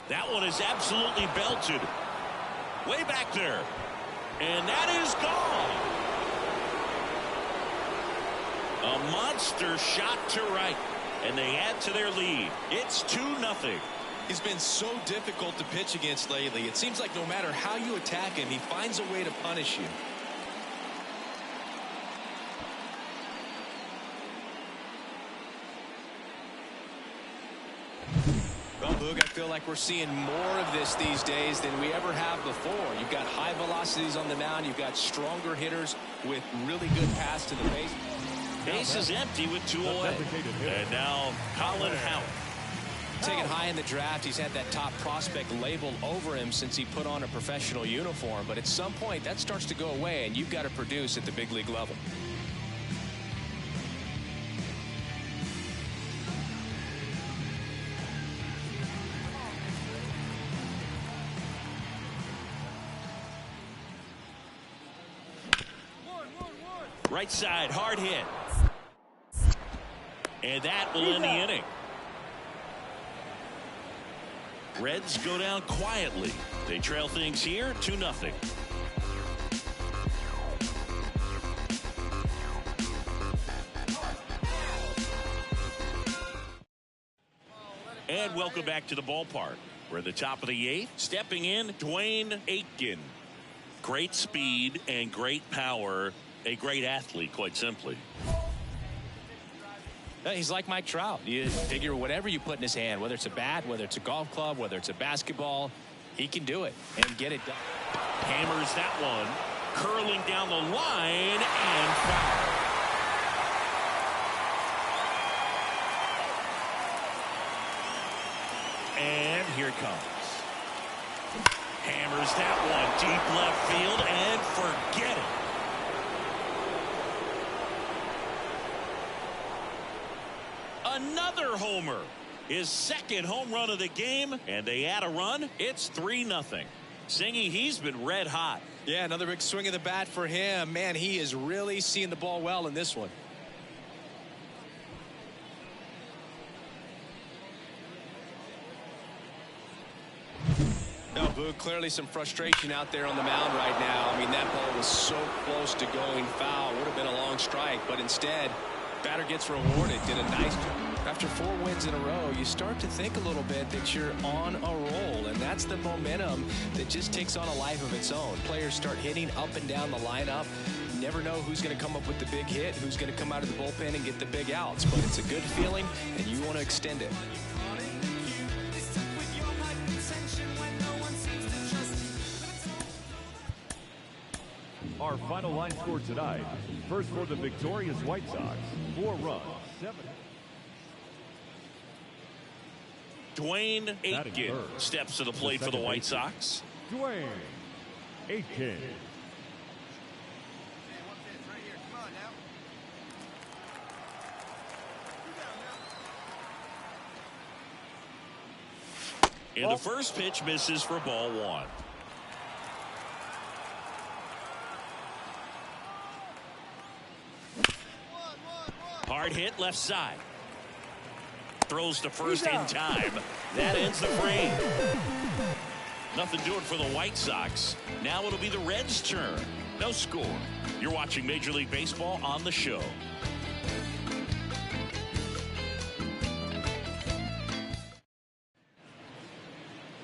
That one is absolutely belted. Way back there. And that is gone. A monster shot to right. And they add to their lead. It's 2-0. He's been so difficult to pitch against lately. It seems like no matter how you attack him, he finds a way to punish you. Well, Boog, I feel like we're seeing more of this these days than we ever have before. You've got high velocities on the mound. You've got stronger hitters with really good pass to the base. Base is empty with 2 away. And now Colin Howard. Taken high in the draft, he's had that top prospect label over him since he put on a professional uniform. But at some point, that starts to go away, and you've got to produce at the big league level. Right side, hard hit. And that will end the inning. Reds go down quietly. They trail things here 2-0. And welcome back to the ballpark. We're at the top of the 8th. Stepping in, Dwayne Aitken. Great speed and great power. A great athlete, quite simply. He's like Mike Trout. You figure whatever you put in his hand, whether it's a bat, whether it's a golf club, whether it's a basketball, he can do it and get it done. Hammers that one, curling down the line and foul. And here it comes. Hammers that one deep left field and forget it. Another homer. His second home run of the game, and they add a run. It's 3-0. Singy, he's been red hot. Yeah, another big swing of the bat for him. Man, he is really seeing the ball well in this one. No, Boo, clearly some frustration out there on the mound right now. I mean, that ball was so close to going foul. Would have been a long strike, but instead, batter gets rewarded. Did a nice job. After 4 wins in a row, you start to think a little bit that you're on a roll, and that's the momentum that just takes on a life of its own. Players start hitting up and down the lineup. You never know who's going to come up with the big hit, who's going to come out of the bullpen and get the big outs, but it's a good feeling, and you want to extend it. Our final line score tonight. First for the victorious White Sox, 4 runs, 7. Dwayne Aitken steps to the plate for the White Sox. Dwayne Aitken. And the first pitch misses for ball 1. Hard hit left side. Throws to first in time. That ends the frame. Nothing doing for the White Sox. Now it'll be the Reds' turn. No score. You're watching Major League Baseball on the show.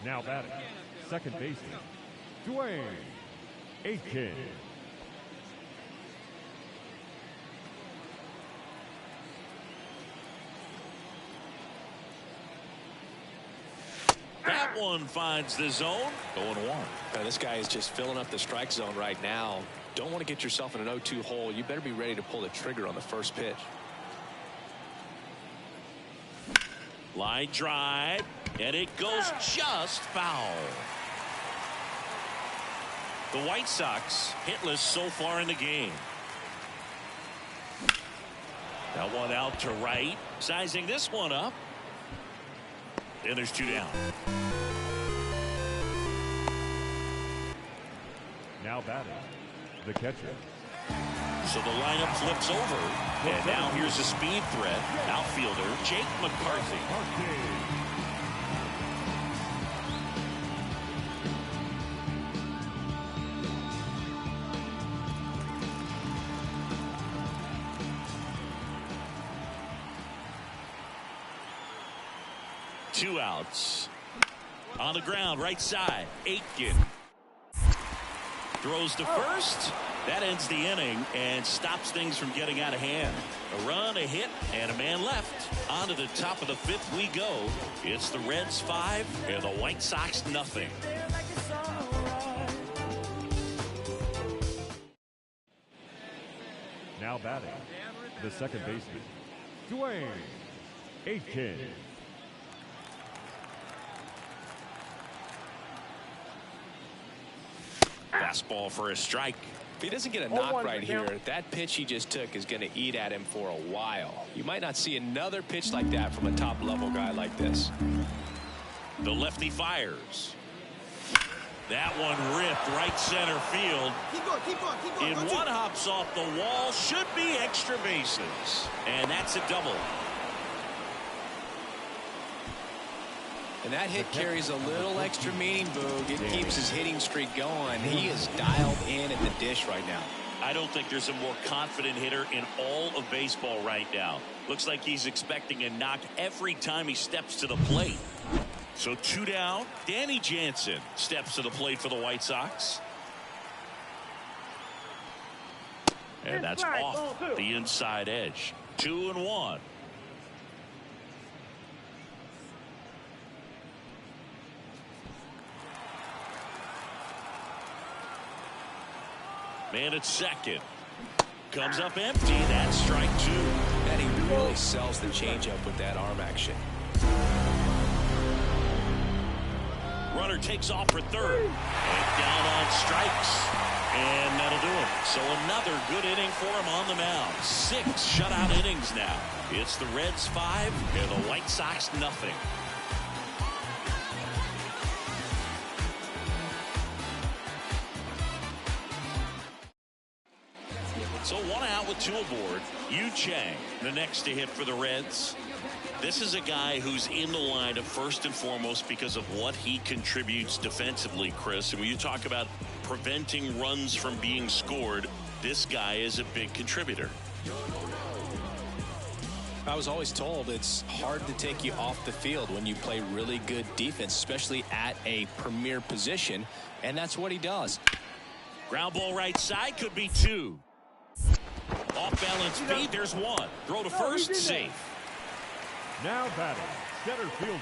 Now batting, second baseman, Dwayne Aitken. That one finds the zone. 0-1. This guy is just filling up the strike zone right now. Don't want to get yourself in an 0-2 hole. You better be ready to pull the trigger on the first pitch. Line drive, and it goes just foul. The White Sox hitless so far in the game. That one out to right. Sizing this one up. And there's 2 down. Now batting, the catcher. So the lineup flips over. And now here's a speed threat. Outfielder Jake McCarthy. 2 outs. On the ground, right side, Aitken. Throws to first. That ends the inning and stops things from getting out of hand. A run, a hit, and a man left. On to the top of the 5th we go. It's the Reds 5 and the White Sox nothing. Now batting, the second baseman, Dwayne Aitken. Fastball for a strike. If he doesn't get a knock right here, that pitch he just took is going to eat at him for a while. You might not see another pitch like that from a top-level guy like this. The lefty fires. That one ripped right center field. Keep going. In one hops off the wall. Should be extra bases. And that's a double. And that hit carries a little extra meaning, Boog. It keeps his hitting streak going. He is dialed in at the dish right now. I don't think there's a more confident hitter in all of baseball right now. Looks like he's expecting a knock every time he steps to the plate. So 2 down. Danny Jansen steps to the plate for the White Sox. And that's off the inside edge. 2-1. Man at second. Comes up empty. That's strike two. And he really sells the changeup with that arm action. Runner takes off for third. And down on strikes. And that'll do it. So another good inning for him on the mound. 6 shutout innings now. It's the Reds 5 and the White Sox nothing. So 1 out with 2 aboard. Yu Chang, the next to hit for the Reds. This is a guy who's in the lineup first and foremost because of what he contributes defensively, Chris. And when you talk about preventing runs from being scored, this guy is a big contributor. I was always told it's hard to take you off the field when you play really good defense, especially at a premier position, and that's what he does. Ground ball right side, could be 2. Off balance speed, there's 1. Throw to first, safe. Now batting, center fielder.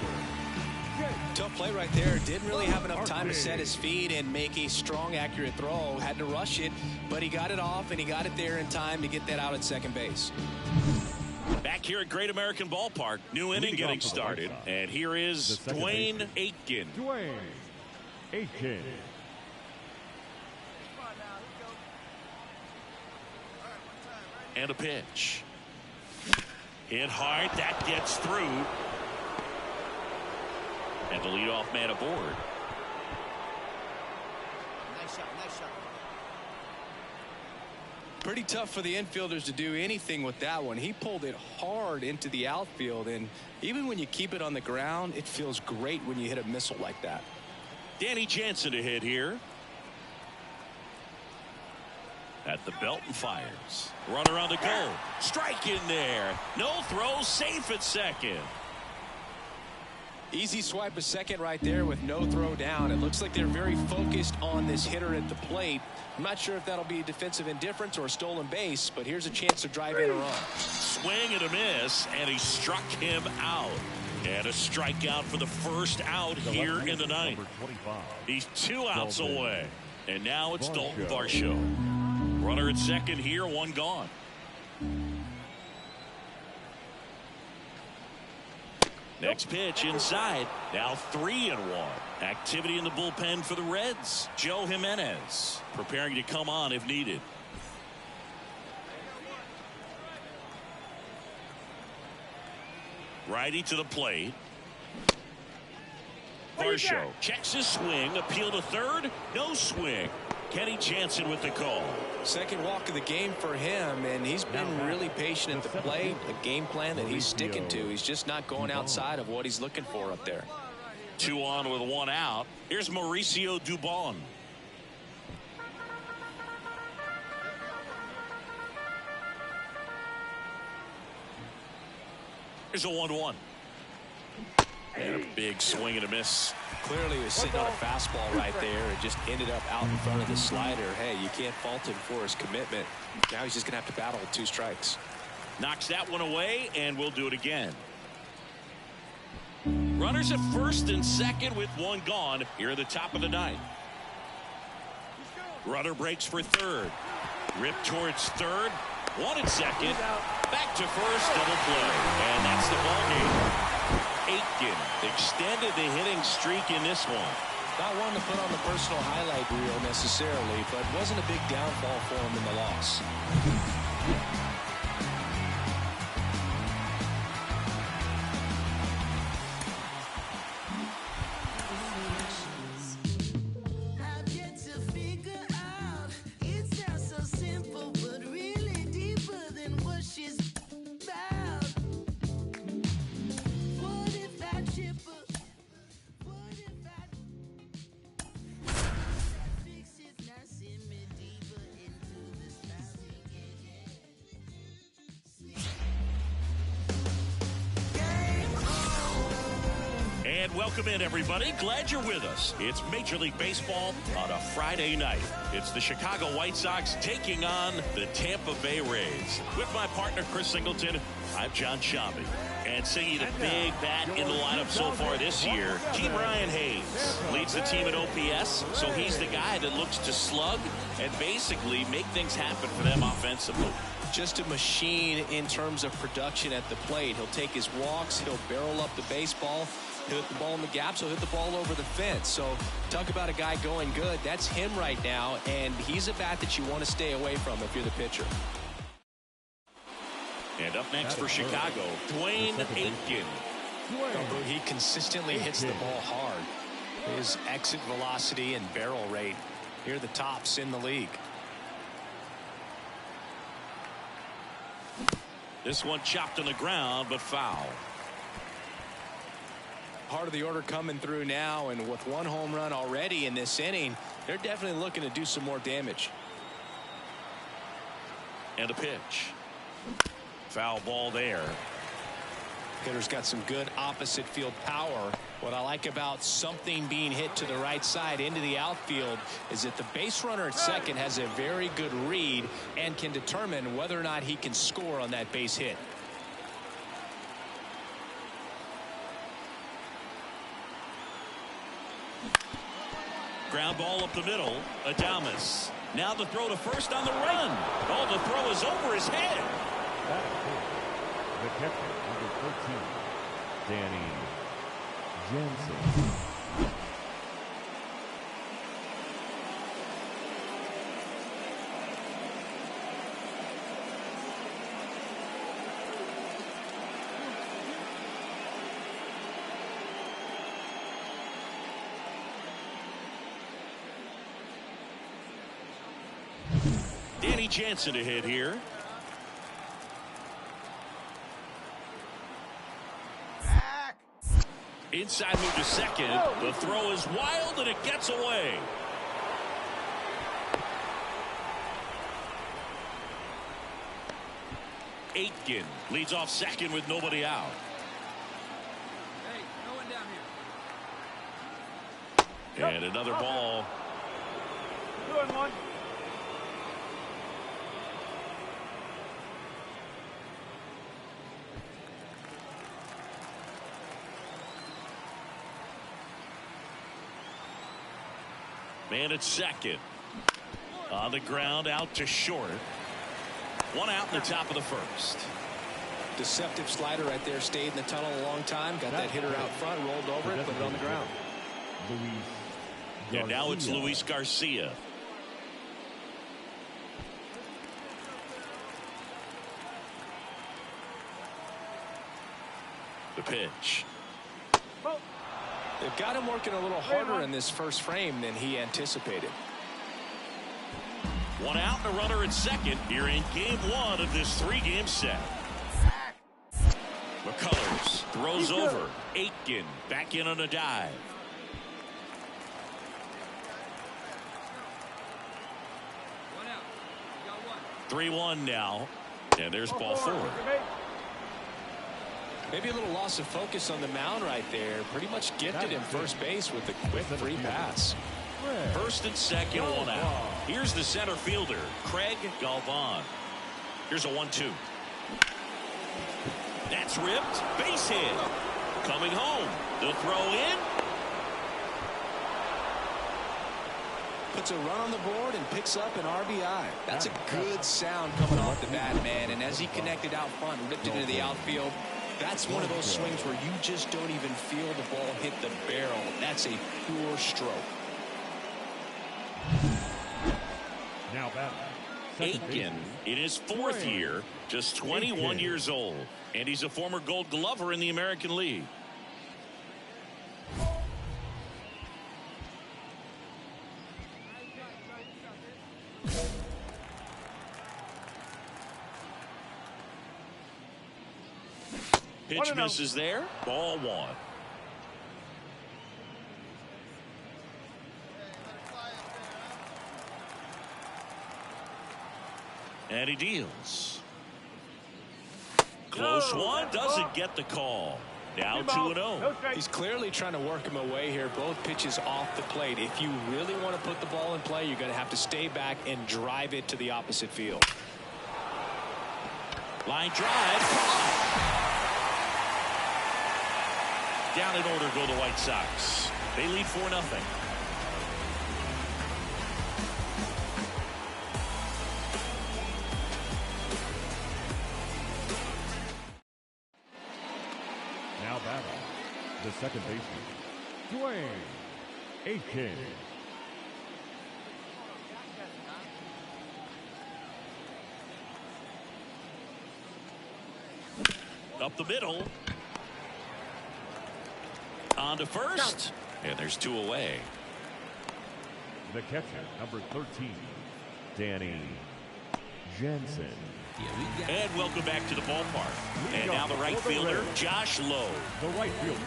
Tough play right there. Didn't really have enough time to set his feet and make a strong, accurate throw. Had to rush it, but he got it off, and he got it there in time to get that out at second base. Back here at Great American Ballpark, new inning getting started. And here is Dwayne Aitken. Dwayne Aitken. And a pitch. Hit hard. That gets through. And the leadoff man aboard. Nice shot, nice shot. Pretty tough for the infielders to do anything with that one. He pulled it hard into the outfield, and even when you keep it on the ground, it feels great when you hit a missile like that. Danny Jansen to hit here. At the belt and fires. Runner on the goal. Strike in there. No throw, safe at second. Easy swipe a second right there with no throw down. It looks like they're very focused on this hitter at the plate. I'm not sure if that'll be defensive indifference or a stolen base, but here's a chance to drive in a run. Swing and a miss, and he struck him out. And a strikeout for the first out here in the ninth. He's 2 outs away. And now it's Dalton Varsho. Runner at second here, 1 gone. Next pitch inside. Now 3-1. Activity in the bullpen for the Reds. Joe Jimenez preparing to come on if needed. Righty to the plate. Varsho checks his swing. Appeal to third. No swing. Kenny Jansen with the call. Second walk of the game for him, and he's been really patient at the plate. A game plan that he's sticking to. He's just not going outside of what he's looking for up there. 2 on with 1 out. Here's Mauricio Dubon. Here's a 1-1. And a big swing and a miss. Clearly he was sitting on a fastball right there and just ended up out in front of the slider. Hey, you can't fault him for his commitment. Now he's just going to have to battle with 2 strikes. Knocks that one away, and we'll do it again. Runners at first and second with 1 gone here at the top of the 9th. Runner breaks for third. Ripped towards third. 1 at second. Back to first. Double play. And that's the ball game. Aitken extended the hitting streak in this one. Not one to put on the personal highlight reel necessarily, but wasn't a big downfall for him in the loss. And welcome in, everybody. Glad you're with us. It's Major League Baseball on a Friday night. It's the Chicago White Sox taking on the Tampa Bay Rays. With my partner, Chris Singleton, I'm John Shambi. And singing a big bat in the lineup so far this year, Team Ryan Hayes leads the team at OPS, so he's the guy that looks to slug and basically make things happen for them offensively. Just a machine in terms of production at the plate. He'll take his walks, he'll barrel up the baseball, he'll hit the ball in the gaps, he'll hit the ball over the fence. So talk about a guy going good. That's him right now, and he's a bat that you want to stay away from if you're the pitcher. And up next for Chicago, Dwayne Aitken. He consistently hits the ball hard. His exit velocity and barrel rate, here are the tops in the league. This one chopped on the ground, but foul. Part of the order coming through now, and with one home run already in this inning, they're definitely looking to do some more damage. And a pitch. Foul ball there. Hitter's got some good opposite field power. What I like about something being hit to the right side into the outfield is that the base runner at second has a very good read and can determine whether or not he can score on that base hit. Ground ball up the middle. Adames. Now the throw to first on the run. Oh, the throw is over his head. The catcher, number 13, Danny Jansen. Danny Jansen to hit here. Inside move to second. The throw is wild and it gets away. Aitken leads off second with nobody out. Hey, no one down here. And another ball. 2-1. Man at second. On the ground, out to short. One out in the top of the first. Deceptive slider right there. Stayed in the tunnel a long time. Got that hitter out front. Rolled over it. Put it on the ground. And now it's Luis Garcia. The pitch. They've got him working a little harder in this first frame than he anticipated. One out and a runner at second here in game one of this three-game set. McCullers throws over. Aitken back in on a dive. One out. You got one. 3-1 now. And there's ball four. Maybe a little loss of focus on the mound right there. Pretty much gifted him first base with a quick free pass. First and second, one out. Here's the center fielder, Craig Galvan. Here's a 1-2. That's ripped. Base hit. Coming home. The throw in. Puts a run on the board and picks up an RBI. That's a good sound coming off the bat, man. And as he connected out front and ripped it into the outfield, that's one of those swings where you just don't even feel the ball hit the barrel. That's a pure stroke. Now batting. Aitken in his fourth year, just 21 years old. And he's a former Gold Glover in the American League. Pitch misses there. Ball one. And he deals. Close one. Doesn't get the call. Now 2-0. He's clearly trying to work him away here. Both pitches off the plate. If you really want to put the ball in play, you're going to have to stay back and drive it to the opposite field. Line drive. Down in order go the White Sox. They lead 4-0. Now batting, the second baseman, Dwayne Aiken. Up the middle. On to first. And there's 2 away. The catcher, number 13, Danny Jensen. And welcome back to the ballpark. And now the right fielder, Josh Lowe. The right fielder,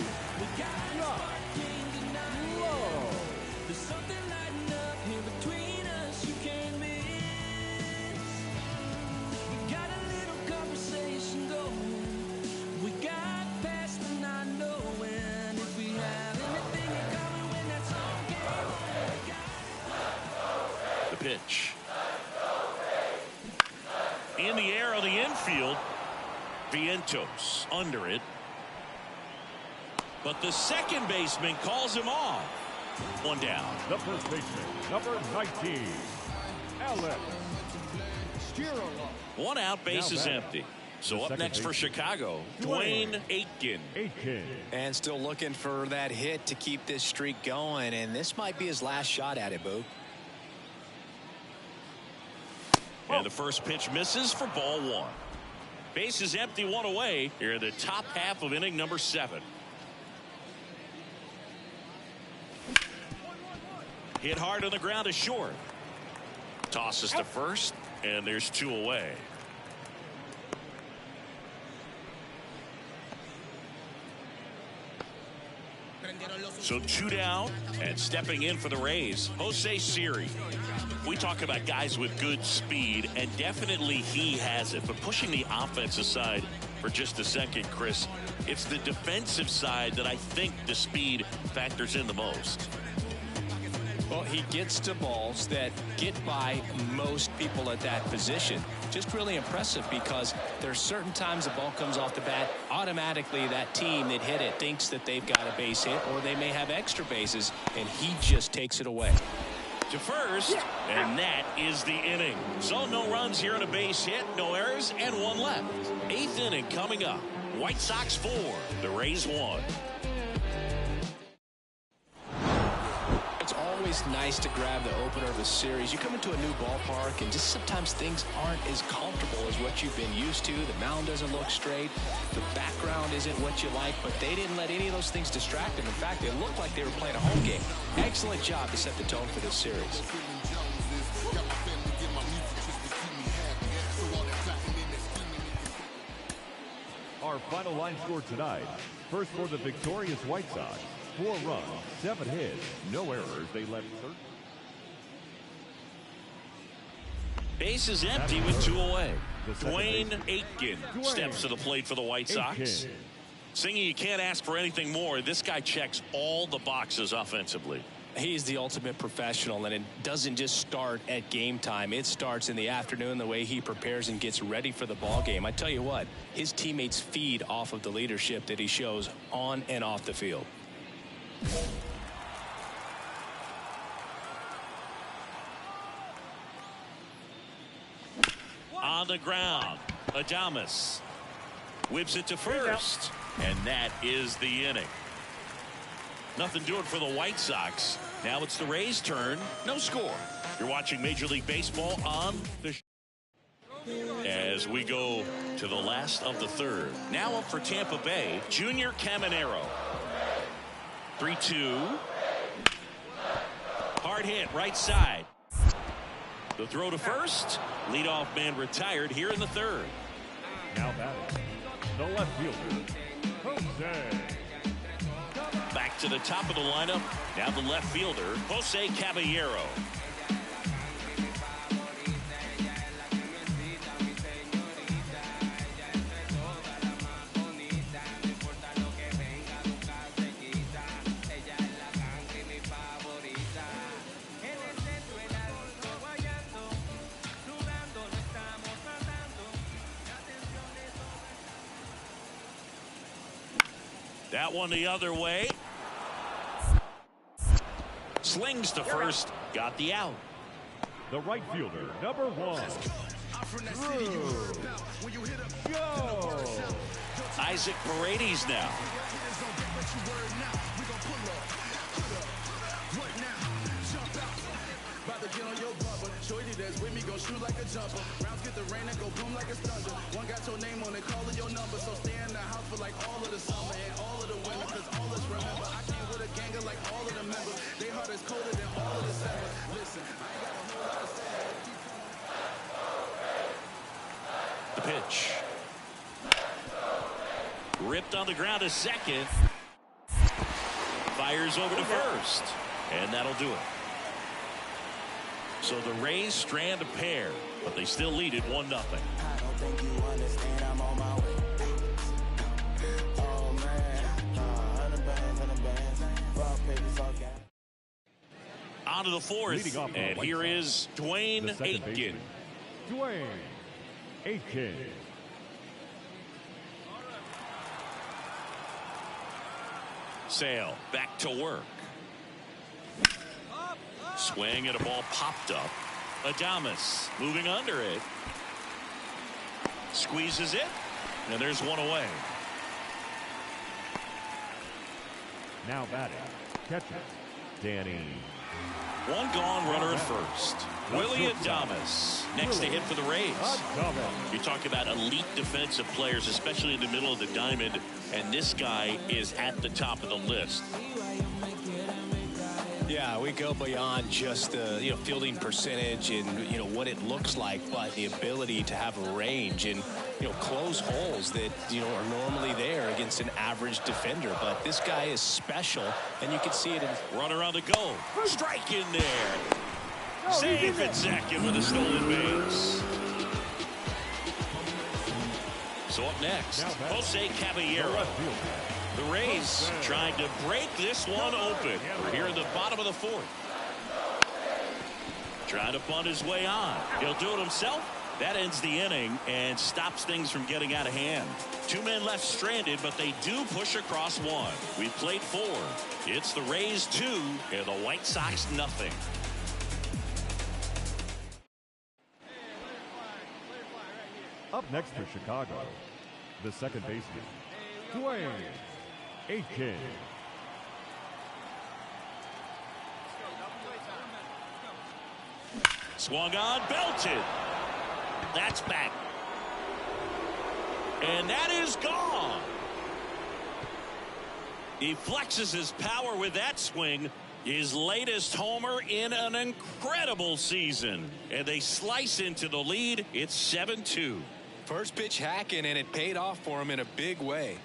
Josh Lowe. The pitch. In the air on the infield. Vientos under it. But the second baseman calls him off. 1 down. The first baseman, number 19, Alex Girolo. 1 out, base is empty. So up next for Chicago, Dwayne Aiken. And still looking for that hit to keep this streak going. And this might be his last shot at it, Boo. And the first pitch misses for ball 1. Base is empty, 1 away here in the top half of inning number 7. Hit hard on the ground to short. Tosses to first, and there's 2 away. So 2 down, and stepping in for the Rays, Jose Siri. We talk about guys with good speed, and definitely he has it. But pushing the offense aside for just a second, Chris, it's the defensive side that I think the speed factors in the most. Well, he gets to balls that get by most people at that position. Just really impressive because there's certain times the ball comes off the bat, automatically that team that hit it thinks that they've got a base hit or they may have extra bases, and he just takes it away. To first, and that is the inning. So no runs here on a base hit, no errors, and 1 left. 8th inning coming up. White Sox 4, the Rays 1. It's always nice to grab the opener of a series. You come into a new ballpark and just sometimes things aren't as comfortable as what you've been used to. The mound doesn't look straight. The background isn't what you like, but they didn't let any of those things distract them. In fact, it looked like they were playing a home game. Excellent job to set the tone for this series. Our final line score tonight. First for the victorious White Sox. 4 runs, 7 hits, no errors. They left 13. Base is empty with 2 away. Dwayne Aiken steps to the plate for the White Sox. Singing, you can't ask for anything more. This guy checks all the boxes offensively. He's the ultimate professional, and it doesn't just start at game time. It starts in the afternoon, the way he prepares and gets ready for the ball game. I tell you what, his teammates feed off of the leadership that he shows on and off the field. On the ground, Adames whips it to first, and that is the inning. Nothing doing for the White Sox. Now it's the Rays' turn. No score. You're watching Major League Baseball on the as we go to the last of the 3rd. Now up for Tampa Bay, Junior Caminero. 3-2. Hard hit, right side. The throw to first. Leadoff man retired here in the 3rd. Now batting, the left fielder, Jose. Back to the top of the lineup. Now the left fielder, Jose Caballero. That one the other way. Slings to first. Got the out. The right fielder, number 1. Go! Isaac Paredes now. The pitch. Ripped on the ground to second. Fires over to first. And that'll do it. So the Rays strand a pair, but they still lead it 1-0. I don't think you understand, I'm on my way. Oh man, 100 bands, fuck paper, fuck out. On to the fourth, and here is Dwayne Aitken. Dwayne Aitken. Sale back to work. Swing and a ball popped up. Adames moving under it. Squeezes it, and there's one away. Now batting, catcher, Danny. One gone, runner at first. Willie Adames next to hit for the Rays. You talk about elite defensive players, especially in the middle of the diamond, and this guy is at the top of the list. Yeah, we go beyond just the fielding percentage and what it looks like, but the ability to have a range and close holes that are normally there against an average defender. But this guy is special, and you can see it in runner on the go. Strike in there. Safe at second with a stolen base. So up next, Jose Caballero. The Rays trying to break this one open. We're here in the bottom of the fourth. Trying to bunt his way on. He'll do it himself. That ends the inning and stops things from getting out of hand. 2 men left stranded, but they do push across one. We've played 4. It's the Rays 2 and the White Sox nothing. Up next for Chicago, the second baseman, Dwayne Aitken. Swung on, belted. That's back. And that is gone. He flexes his power with that swing. His latest homer in an incredible season. And they slice into the lead. It's 7-2. first pitch hacking, and it paid off for him in a big way.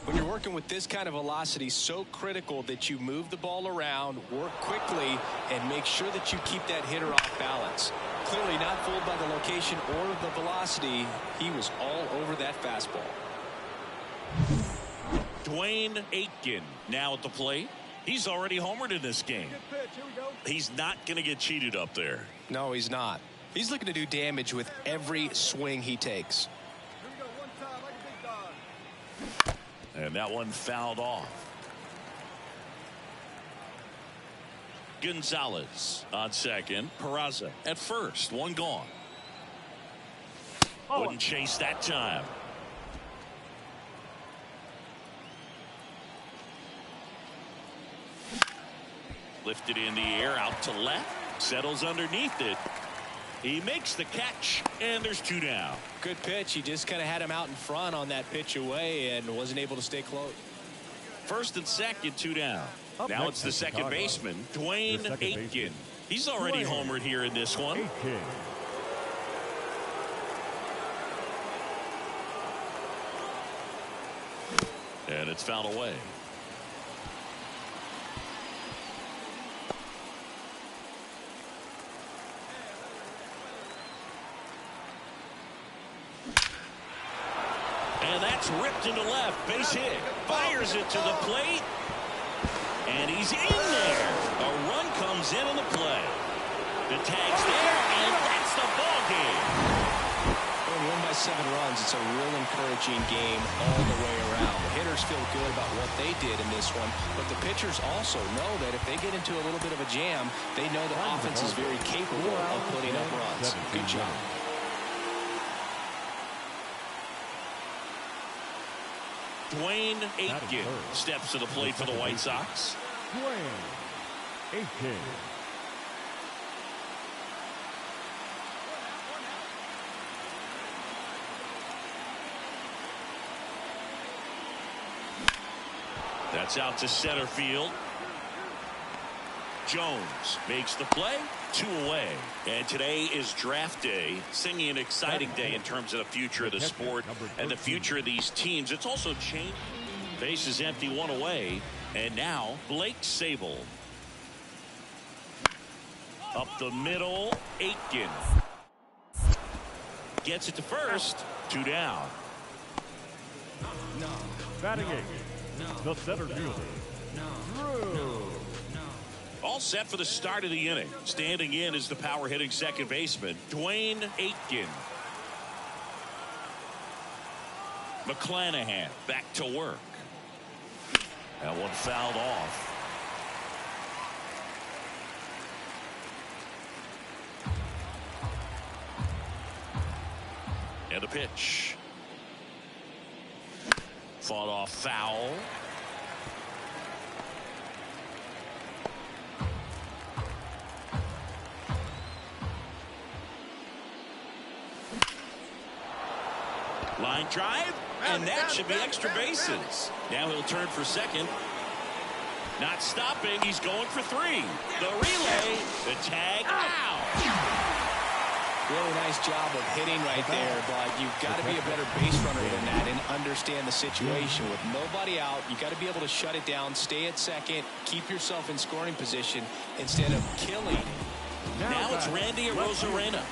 When you're working with this kind of velocity, so critical that you move the ball around, work quickly, and make sure that you keep that hitter off balance. Clearly not fooled by the location or the velocity. He was all over that fastball. Dwayne Aitken now at the plate. He's already homered in this game. He's not going to get cheated up there. No, he's not. He's looking to do damage with every swing he takes. And that one fouled off. Gonzalez on second. Peraza at first. One gone. Wouldn't chase that time. Lifted in the air out to left. Settles underneath it. He makes the catch, and there's 2 down. Good pitch. He just kind of had him out in front on that pitch away and wasn't able to stay close. First and second, 2 down. Now it's the second baseman, Dwayne Aitken. He's already homered here in this one. Aitken. And it's fouled away. And that's ripped into left. Base hit. Fires it to the plate. And he's in there. A run comes in on the play. The tag's there, and that's the ball. 7 runs. It's a real encouraging game all the way around. The hitters feel good about what they did in this one, but the pitchers also know that if they get into a little bit of a jam, they know the offense is very capable of putting up runs. Good job. Dwayne Aitken steps to the plate for the White Sox. Dwayne Aitken. That's out to center field. Jones makes the play. 2 away. And today is draft day. Singing an exciting day in terms of the future of the sport and the future of these teams. It's also changed. Base is empty, 1 away. And now Blake Sable. Up the middle, Aitken. Gets it to first. 2 down. Batting 8. The center fielder. Drew. All set for the start of the inning. Standing in is the power hitting second baseman, Dwayne Aitken. McClanahan back to work. That one fouled off. And a pitch. Fought off foul. Line drive, and that should be extra bases. Now he'll turn for second. Not stopping, he's going for 3. The relay, the tag, out. Really nice job of hitting right there, but you've got to be a better base runner than that and understand the situation. With nobody out, you got to be able to shut it down, stay at second, keep yourself in scoring position instead of killing. Now it's Randy Arozarena.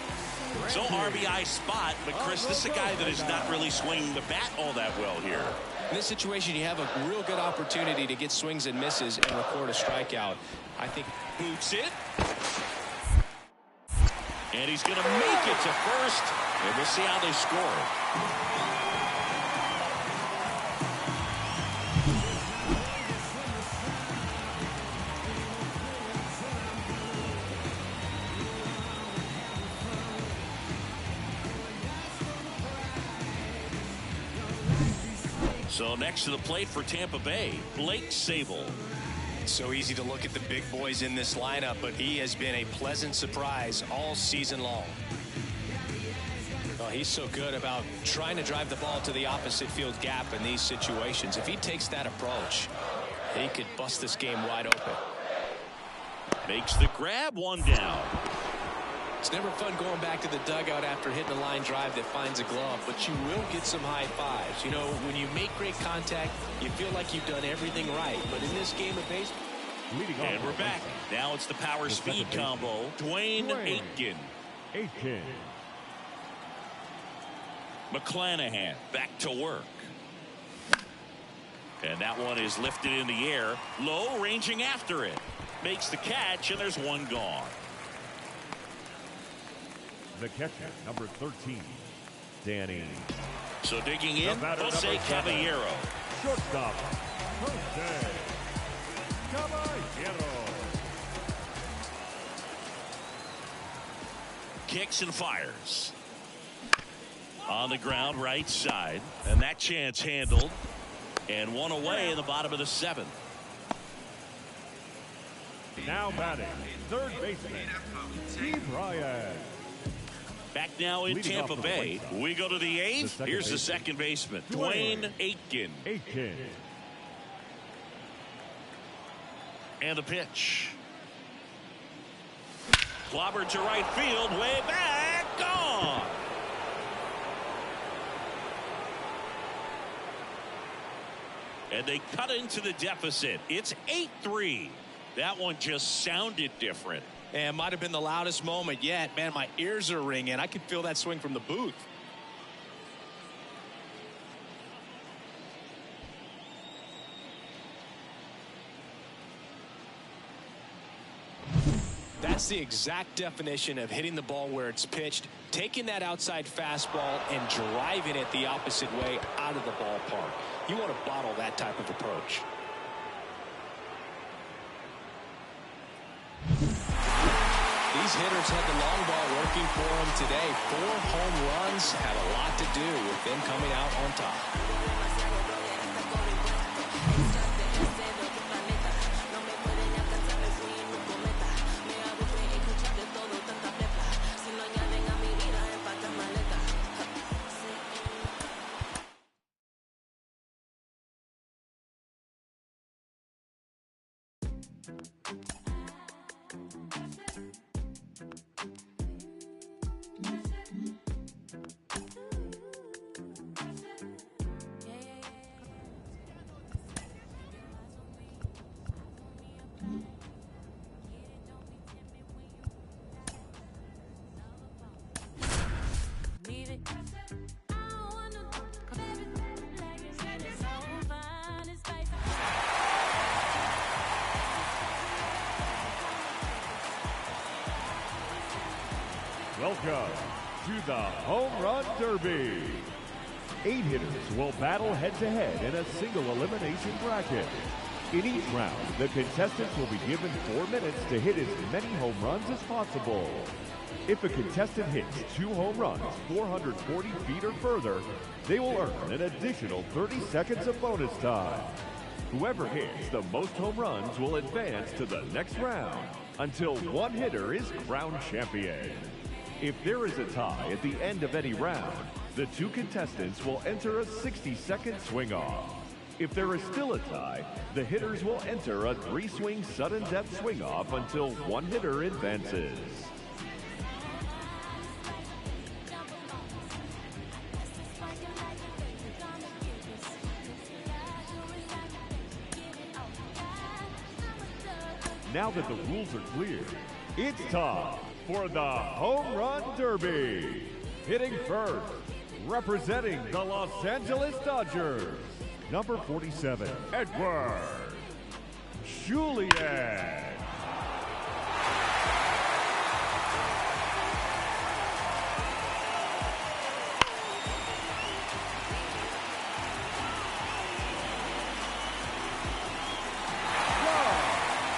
So RBI spot, but Chris, this is a guy that is not really swinging the bat all that well here. In this situation, you have a real good opportunity to get swings and misses and record a strikeout. I think boots it. And he's going to make it to first. And we'll see how they score. So next to the plate for Tampa Bay, Blake Sable. So easy to look at the big boys in this lineup, but he has been a pleasant surprise all season long. Well, he's so good about trying to drive the ball to the opposite field gap in these situations. If he takes that approach, he could bust this game wide open. Makes the grab, 1 down. It's never fun going back to the dugout after hitting a line drive that finds a glove, but you will get some high fives. You know, when you make great contact, you feel like you've done everything right. But in this game of baseball, and we're back. Now it's the power speed combo. Dwayne Aitken. McClanahan back to work. And that one is lifted in the air. Low, ranging after it. Makes the catch, and there's 1 gone. The catcher, number 13, Danny. So digging in, Jose Caballero. Shortstop, Jose Caballero. Kicks and fires. On the ground, right side. And that chance handled. And 1 away in the bottom of the 7th. Now batting, third baseman, Steve Ryan. Back now in Tampa Bay. We go to the 8th. Here's the second baseman, Dwayne Aitken. And the pitch. Clobbered to right field, way back, gone. And they cut into the deficit. It's 8-3. That one just sounded different. And might have been the loudest moment yet. Man, my ears are ringing. I could feel that swing from the booth. That's the exact definition of hitting the ball where it's pitched, taking that outside fastball and driving it the opposite way out of the ballpark. You want to bottle that type of approach. These hitters had the long ball working for them today. 4 home runs had a lot to do with them coming out on top. Welcome to the Home Run Derby. 8 hitters will battle head-to-head in a single elimination bracket. In each round, the contestants will be given 4 minutes to hit as many home runs as possible. If a contestant hits 2 home runs 440 feet or further, they will earn an additional 30 seconds of bonus time. Whoever hits the most home runs will advance to the next round until one hitter is crowned champion. If there is a tie at the end of any round, the 2 contestants will enter a 60-second swing-off. If there is still a tie, the hitters will enter a 3-swing sudden death swing-off until one hitter advances. Now that the rules are clear, it's time for the Home Run Derby. Hitting first, representing the Los Angeles Dodgers, number 47, Edward Julian.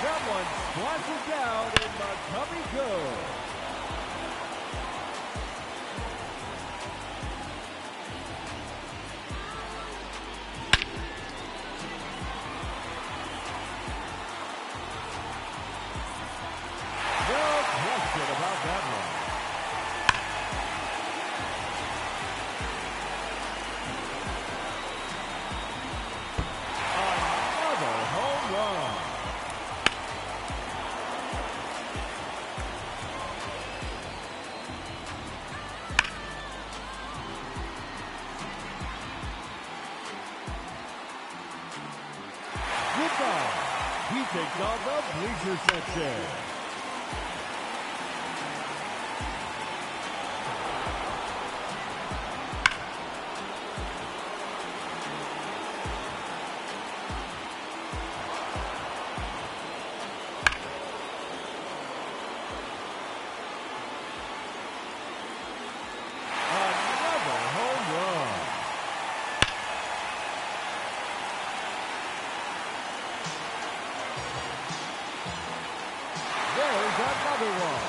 That one splashes down in Montgomery Good. No question about that one. Another home run. He takes on the bleacher section. Another home run. There's another one.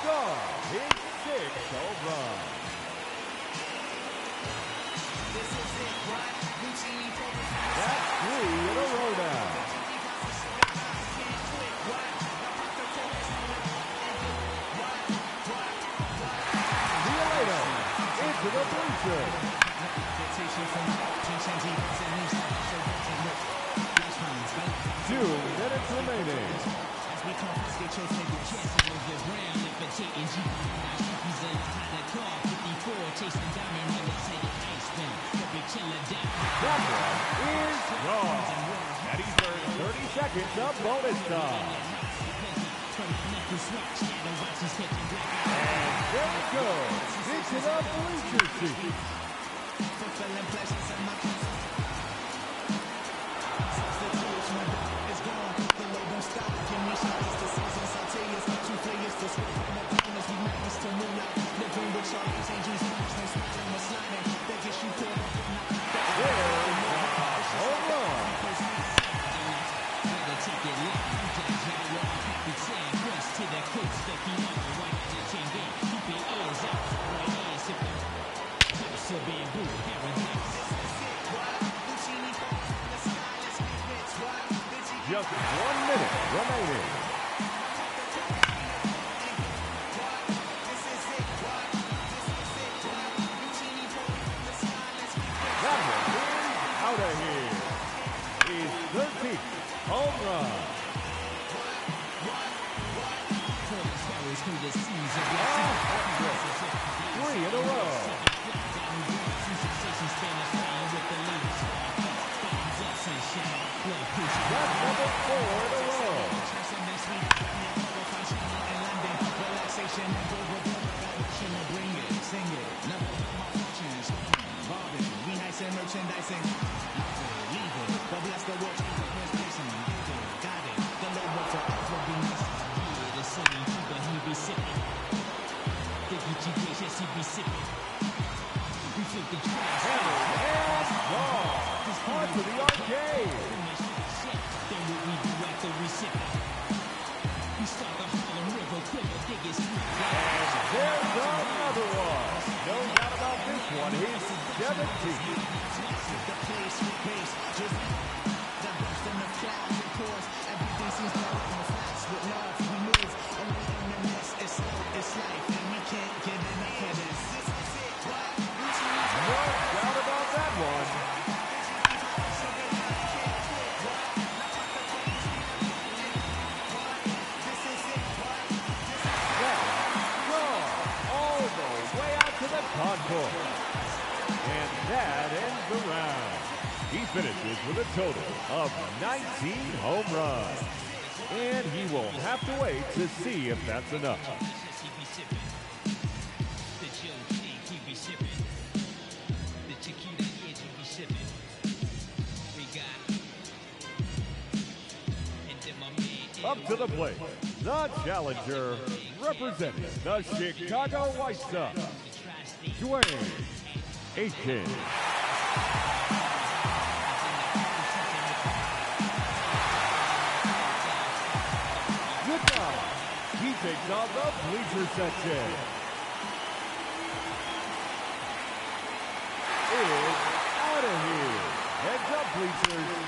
Gone. His 6th home run. That's 3 in a row now. Violeta into the bleachers. 2 minutes remaining. That one is gone. And he's earned 30 seconds of bonus time. And there it goes. Into the bleacher seat. Just 1 minute remaining. That one is out of here. His 13th home run. 3 in a row. That's number 4 in a row. On to the arcade. And there's another one. No doubt about this one. He's 17. No doubt about that one. Concourse. And that ends the round. He finishes with a total of 19 home runs. And he will have to wait to see if that's enough. Up to the plate, the challenger, representing the Chicago White Sox, Dwayne Aiken. Goodbye. He takes on the bleacher section. It's out of here. Heads up, bleachers.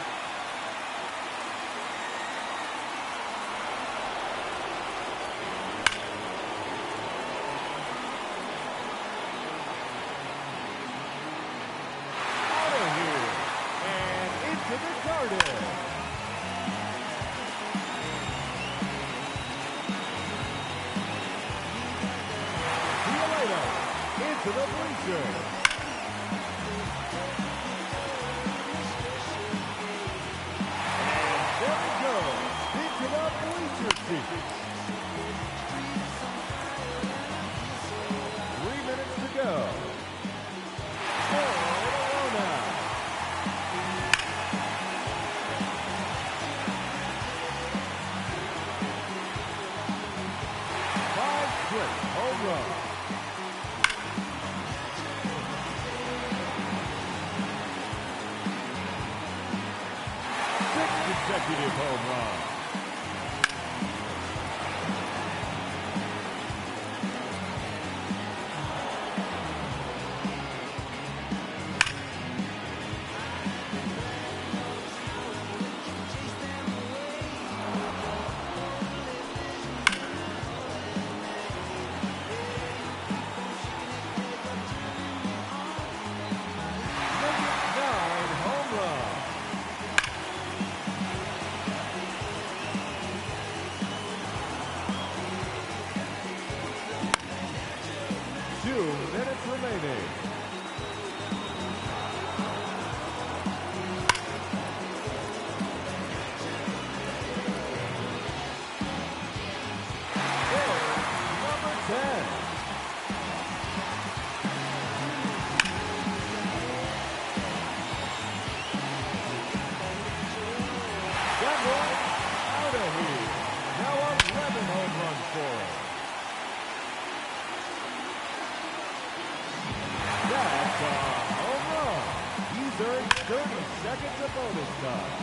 To the garden. See you later. Into the bleachers. And there we go. Into the bleacher seats. 3 minutes to go. 4 in a row now. Home run. 6 consecutive home runs. home run. He's earned 30 seconds of bonus time.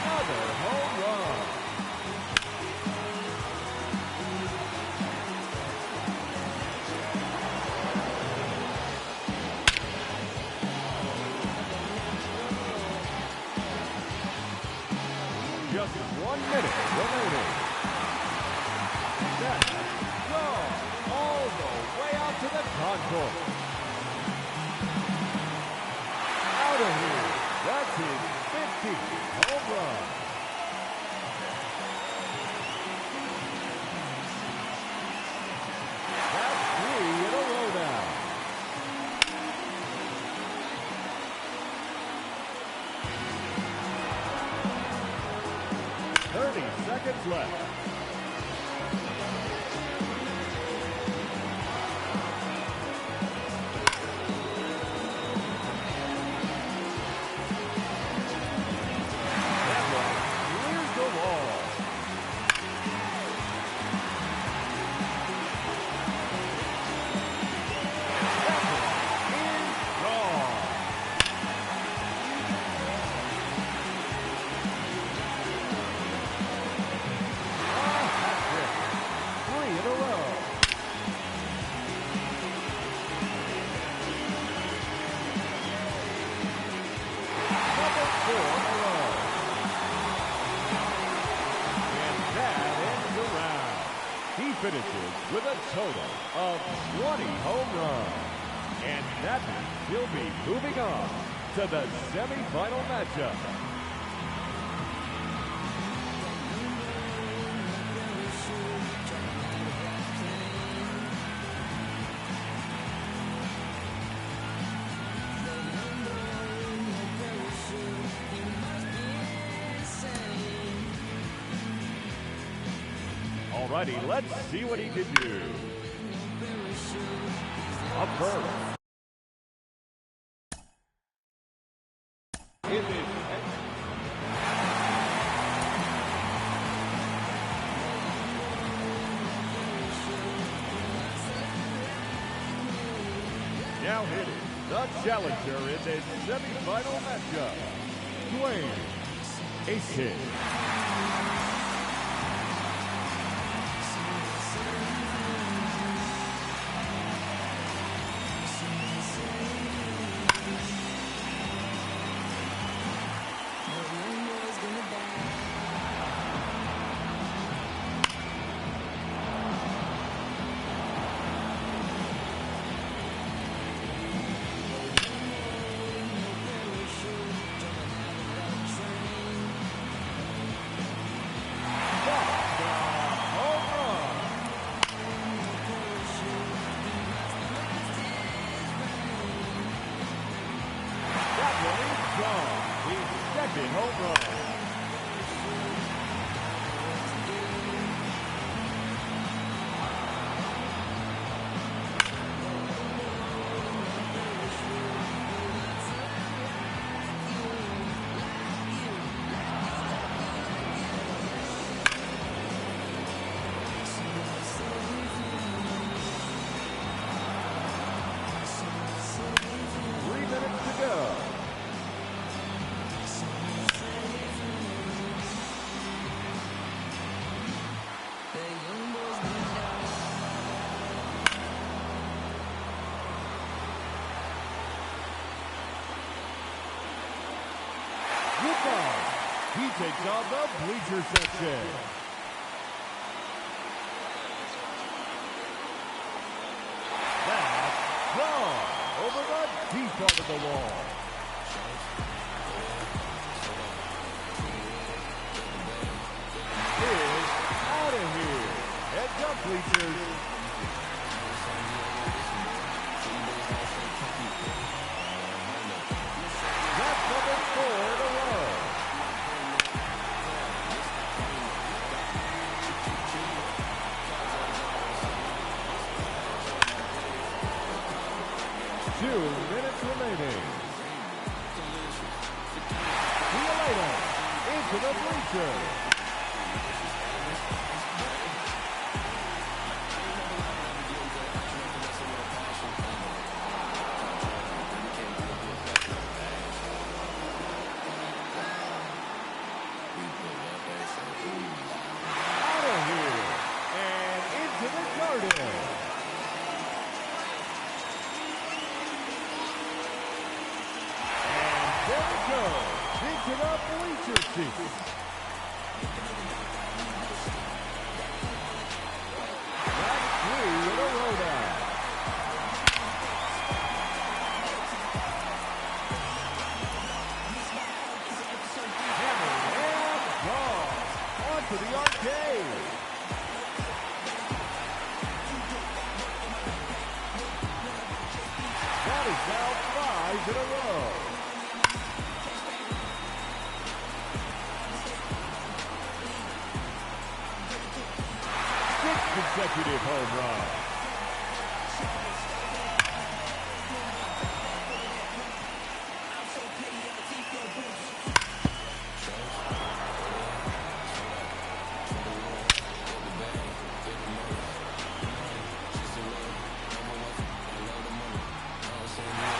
Another home run. Just 1 minute remaining. Set, go, all the way out to the concourse. Out of here. That's his 50th home run. That's 3 in a row now. Seconds left. That one clears the wall. That one is gone. In a row. Number 4 in a row. And that ends the round. He finishes with a total of 20 home runs. And that means he'll be moving on to the semifinal matchup. Alrighty, let's see what he can do. Up first. It is now hitting the challenger in this semifinal matchup, Dwayne Ace Hit. His second home run. He takes on the bleacher section. That's gone over the deep part of the wall. Is out of here. Heads up, bleachers. That's number 4 in a row. 2 minutes remaining. to the bleachers. Out of here and into the garden. There it goes, into the bleacher seats. That's 3 in a row now. Hammered and gone. On to the arcade. That is now 5 in a row. Consecutive home run.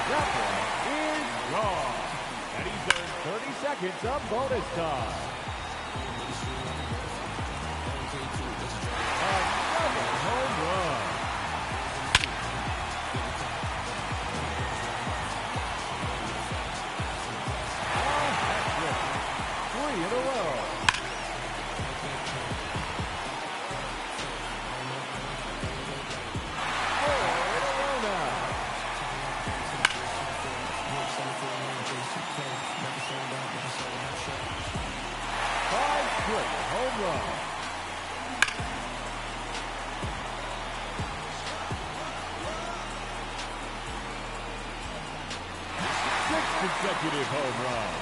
That one is gone. And he's earned 30 seconds of bonus time. Home run. Oh, 3 in a row. 4 in a row now. 5 straight home runs. Consecutive home run.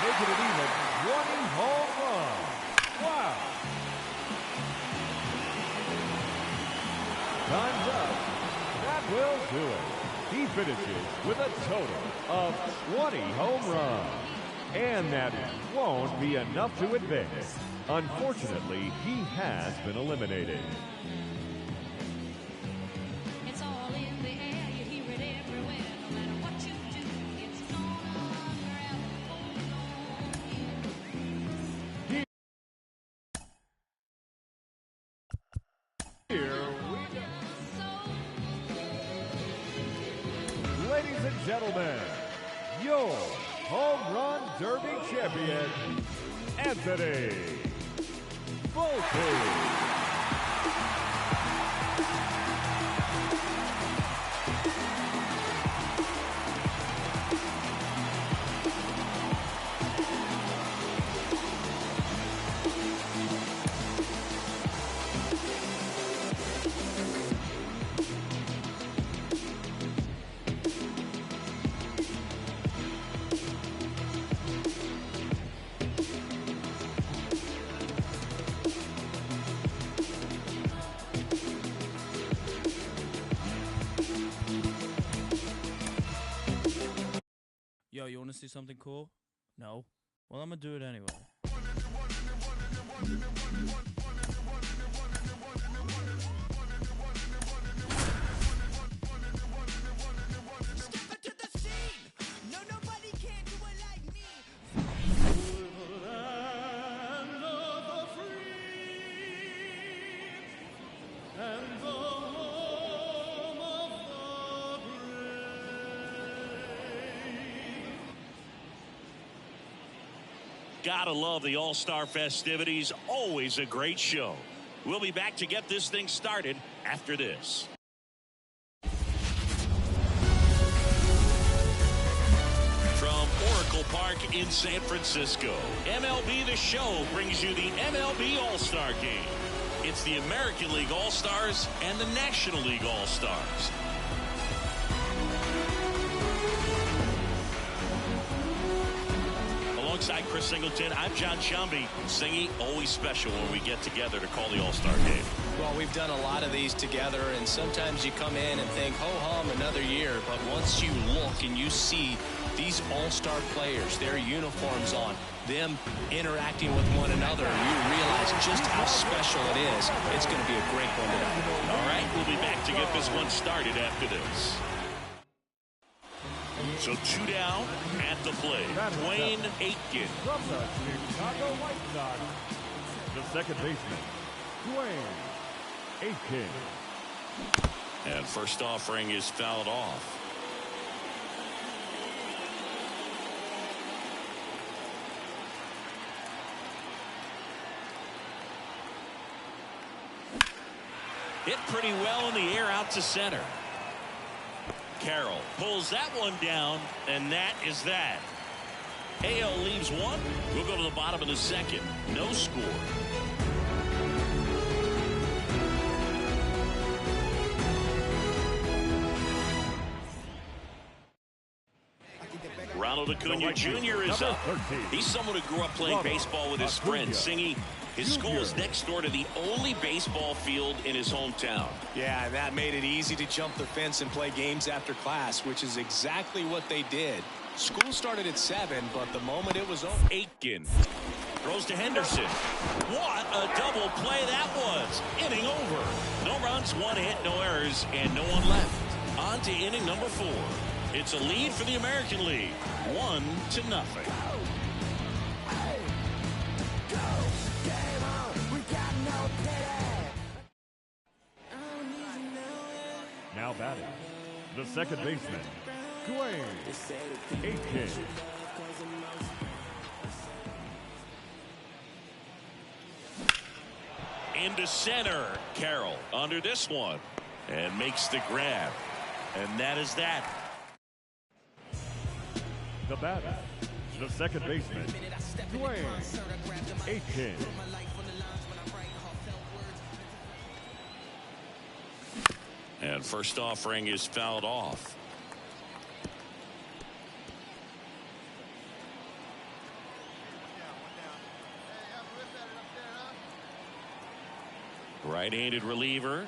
Making it even 20 home runs. Wow. Time's up. That will do it. He finishes with a total of 20 home runs. And that won't be enough to advance. Unfortunately, he has been eliminated. It's all in the air, you hear it everywhere. No matter what you do, it's gonna grab hold on you. Here we go. Ladies and gentlemen, your Home Run Derby champion, Anthony Volpe. Yo, you want to see something cool? No? Well, I'm gonna do it anyway. Gotta love the All-Star festivities. Always a great show. We'll be back to get this thing started after this. From Oracle Park in San Francisco, MLB The Show brings you the MLB All-Star Game. It's the American League All-Stars and the National League All-Stars. Alongside Chris Singleton, I'm John Shambi. Singy, always special when we get together to call the All-Star game. Well, we've done a lot of these together, and sometimes you come in and think, ho-hum, another year. But once you look and you see these all-star players, their uniforms on, them interacting with one another, you realize just how special it is. It's going to be a great one tonight. All right, we'll be back to get this one started after this. So 2 down at the plate. Dwayne Aitken. From the Chicago White Sox, the second baseman, Dwayne Aitken. And first offering is fouled off. Hit pretty well in the air out to center. Carroll pulls that one down, and that is that. AL leaves one. We'll go to the bottom of the second. No score. Ronald Acuna Jr. is up. He's someone who grew up playing baseball with his friend, Singy. His school is next door to the only baseball field in his hometown. Yeah, that made it easy to jump the fence and play games after class, which is exactly what they did. School started at 7, but the moment it was over. Aitken throws to Henderson. What a double play that was. Inning over. No runs, 1 hit, no errors, and no one left. On to inning number 4. It's a lead for the American League. 1-0. Now batting, the second baseman, Dwayne Aitken. Into center. Carroll under this one and makes the grab. And that is that. The batter, the second baseman, Dwayne Aitken. And first offering is fouled off. Right-handed reliever.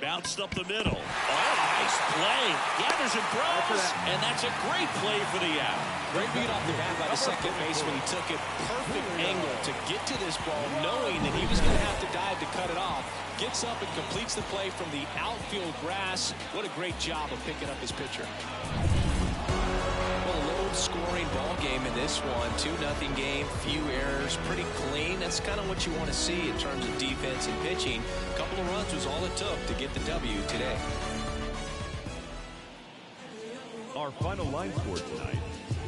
Bounced up the middle. Oh, nice play. Gathers and throws. And that's a great play for the out. Great beat off the bat by the second baseman. He took it perfect angle to get to this ball, knowing that he was going to have to dive to cut it off. Gets up and completes the play from the outfield grass. What a great job of picking up his pitcher. Well, a low-scoring ball game in this one. 2-0 game, few errors, pretty clean. That's kind of what you want to see in terms of defense and pitching. A couple of runs was all it took to get the W today. Our final line score tonight.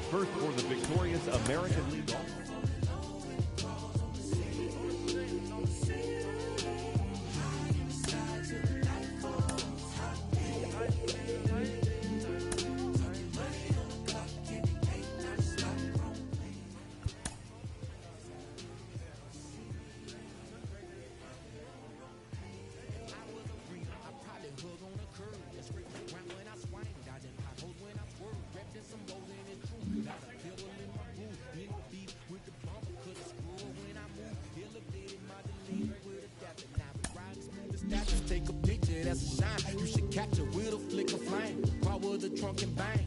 First for the victorious American League. Take a picture, that's a shine. You should catch it with a flick of flame. Power the trunk and bang.